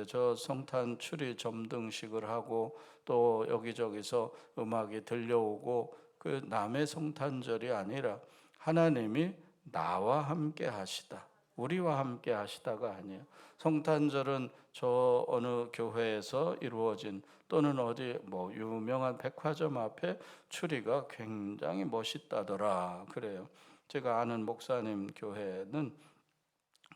저 성탄 추리 점등식을 하고 또 여기저기서 음악이 들려오고 그 남의 성탄절이 아니라 하나님이 나와 함께 하시다, 우리와 함께 하시다가 아니에요. 성탄절은 저 어느 교회에서 이루어진 또는 어디 유명한 백화점 앞에 추리가 굉장히 멋있다더라 그래요. 제가 아는 목사님 교회는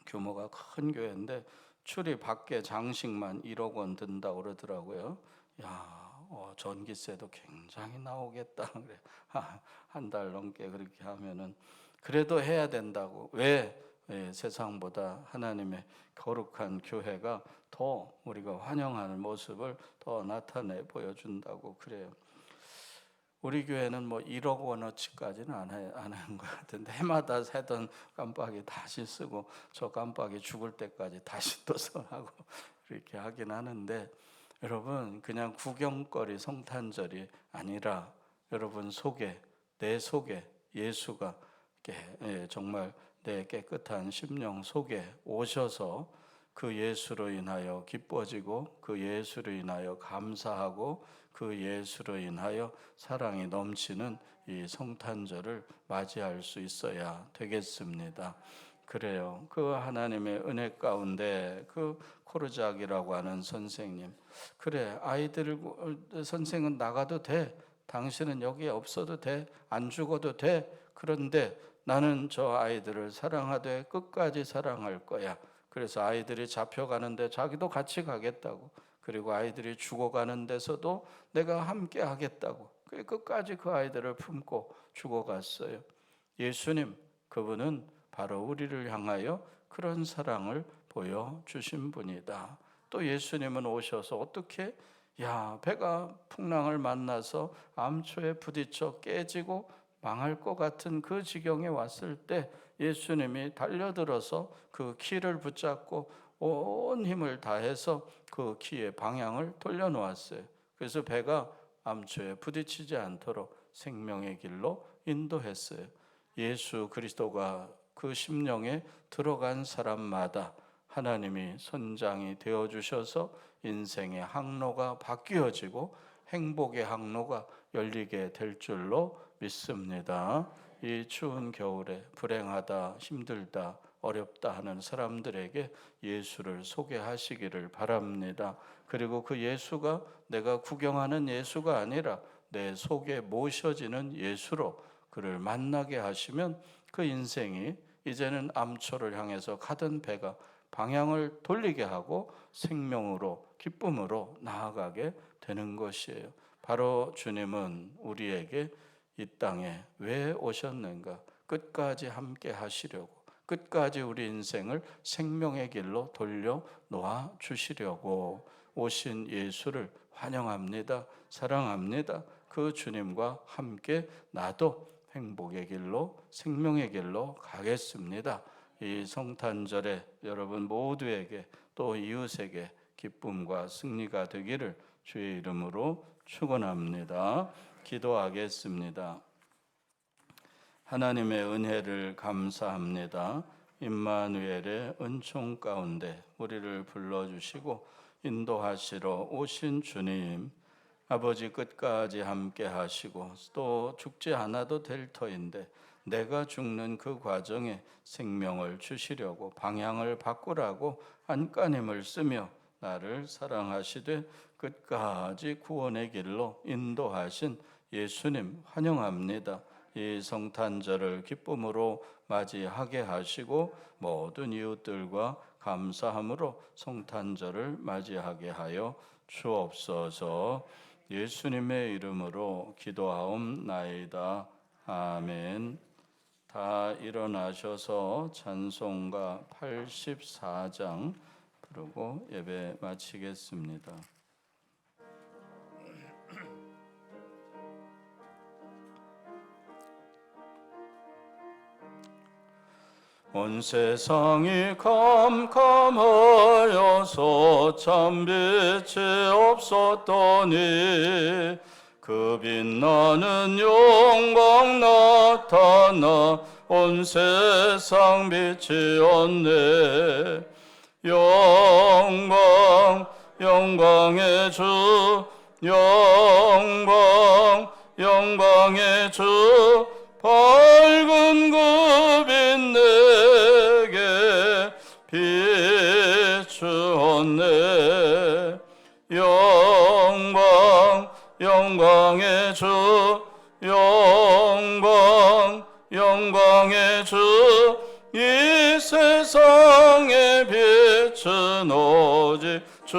규모가 큰 교회인데 추리 밖에 장식만 1억 원 든다고 그러더라고요. 전기세도 굉장히 나오겠다 그래. 한 달 넘게 그렇게 하면은 그래도 해야 된다고. 왜? 세상보다 하나님의 거룩한 교회가 더 우리가 환영하는 모습을 더 나타내 보여준다고 그래요. 우리 교회는 1억 원어치까지는 안 하는 것 같은데 해마다 새던 깜빡이 다시 쓰고 저 깜빡이 죽을 때까지 다시 또 하고 이렇게 하긴 하는데, 여러분, 그냥 구경거리 성탄절이 아니라 여러분 속에, 내 속에 예수가 정말 내 깨끗한 심령 속에 오셔서 그 예수로 인하여 기뻐지고 그 예수로 인하여 감사하고 그 예수로 인하여 사랑이 넘치는 이 성탄절을 맞이할 수 있어야 되겠습니다. 그래요. 그 하나님의 은혜 가운데 그 코르작이라고 하는 선생님, 그래, 아이들 선생은 나가도 돼, 당신은 여기에 없어도 돼, 안 죽어도 돼, 그런데 나는 저 아이들을 사랑하되 끝까지 사랑할 거야. 그래서 아이들이 잡혀가는데 자기도 같이 가겠다고, 그리고 아이들이 죽어가는 데서도 내가 함께 하겠다고, 끝까지 그 아이들을 품고 죽어갔어요. 예수님, 그분은 바로 우리를 향하여 그런 사랑을 보여주신 분이다. 또 예수님은 오셔서 어떻게 배가 풍랑을 만나서 암초에 부딪혀 깨지고 망할 것 같은 그 지경에 왔을 때 예수님이 달려들어서 그 키를 붙잡고 온 힘을 다해서 그 키의 방향을 돌려놓았어요. 그래서 배가 암초에 부딪히지 않도록 생명의 길로 인도했어요. 예수 그리스도가 그 심령에 들어간 사람마다 하나님이 선장이 되어주셔서 인생의 항로가 바뀌어지고 행복의 항로가 열리게 될 줄로 믿습니다. 이 추운 겨울에 불행하다, 힘들다, 어렵다 하는 사람들에게 예수를 소개하시기를 바랍니다. 그리고 그 예수가 내가 구경하는 예수가 아니라 내 속에 모셔지는 예수로 그를 만나게 하시면 그 인생이 이제는 암초를 향해서 가던 배가 방향을 돌리게 하고 생명으로, 기쁨으로 나아가게 되는 것이에요. 바로 주님은 우리에게 이 땅에 왜 오셨는가? 끝까지 함께 하시려고, 끝까지 우리 인생을 생명의 길로 돌려 놓아 주시려고 오신 예수를 환영합니다. 사랑합니다. 그 주님과 함께 나도 행복의 길로, 생명의 길로 가겠습니다. 이 성탄절에 여러분 모두에게 또 이웃에게 기쁨과 승리가 되기를 주의 이름으로 축원합니다. 기도하겠습니다. 하나님의 은혜를 감사합니다. 임마누엘의 은총 가운데 우리를 불러주시고 인도하시러 오신 주님, 아버지 끝까지 함께 하시고 또 죽지 않아도 될 터인데 내가 죽는 그 과정에 생명을 주시려고 방향을 바꾸라고 안간힘을 쓰며 나를 사랑하시되 끝까지 구원의 길로 인도하신 예수님 환영합니다. 이 성탄절을 기쁨으로 맞이하게 하시고 모든 이웃들과 감사함으로 성탄절을 맞이하게 하여 주옵소서. 예수님의 이름으로 기도하옵나이다. 아멘. 다 일어나셔서 찬송가 84장 부르고 예배 마치겠습니다. 온 세상이 캄캄하여서 참 빛이 없었더니 그 빛나는 영광 나타나 온 세상 빛이었네. 영광 영광의 주 영광 영광의 주 밝은 그 빛 내게 비추었네. 영광 영광의 주 영광 영광의 주 이 세상의 빛은 오직 주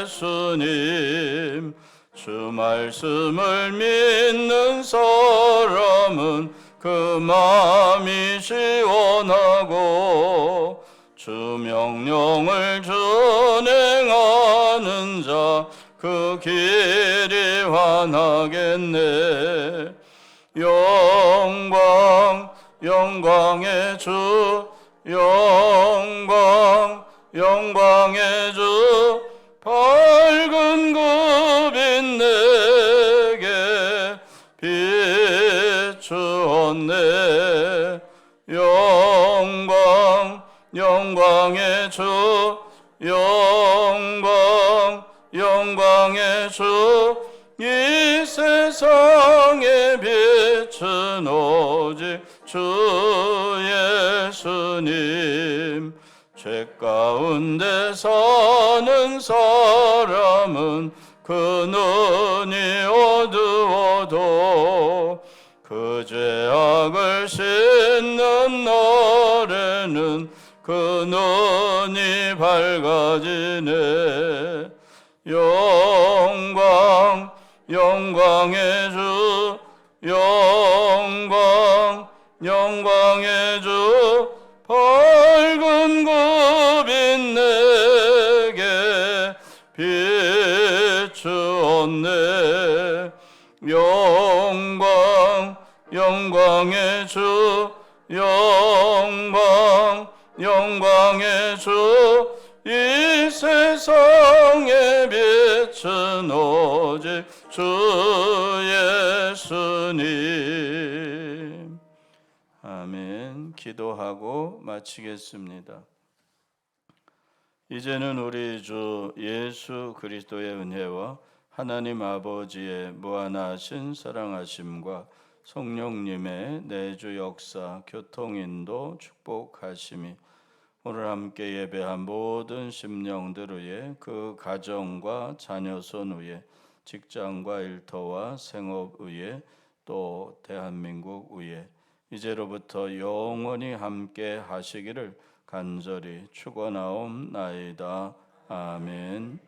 예수님. 주 말씀을 믿는 사람은 그 마음이 시원하고 주 명령을 준행하는 자 그 길이 환하겠네. 영광 영광의 주 영광 영광의 주 밝은 그 빛 내게 비추었네. 영광 영광의 주 영광 영광의 주 이 세상의 빛은 오직 주 예수님. 죄 가운데 사는 사람은 그 눈이 어두워도 그 죄악을 씻는 날에는 그 눈이 밝아지네. 영광 영광의 주 영광 영광의 주 밝은 그 빛 내게 비추었네. 영광 영광의 주 영광 영광의 주 이 세상의 빛은 오직 주 예수님. 아멘. 기도하고 마치겠습니다. 이제는 우리 주 예수 그리스도의 은혜와 하나님 아버지의 무한하신 사랑하심과 성령님의 내주 역사, 교통인도, 축복하심이 오늘 함께 예배한 모든 심령들 위에, 그 가정과 자녀손 위에, 직장과 일터와 생업 위에, 또 대한민국 위에 이제로부터 영원히 함께 하시기를 간절히 축원하옵나이다. 아멘.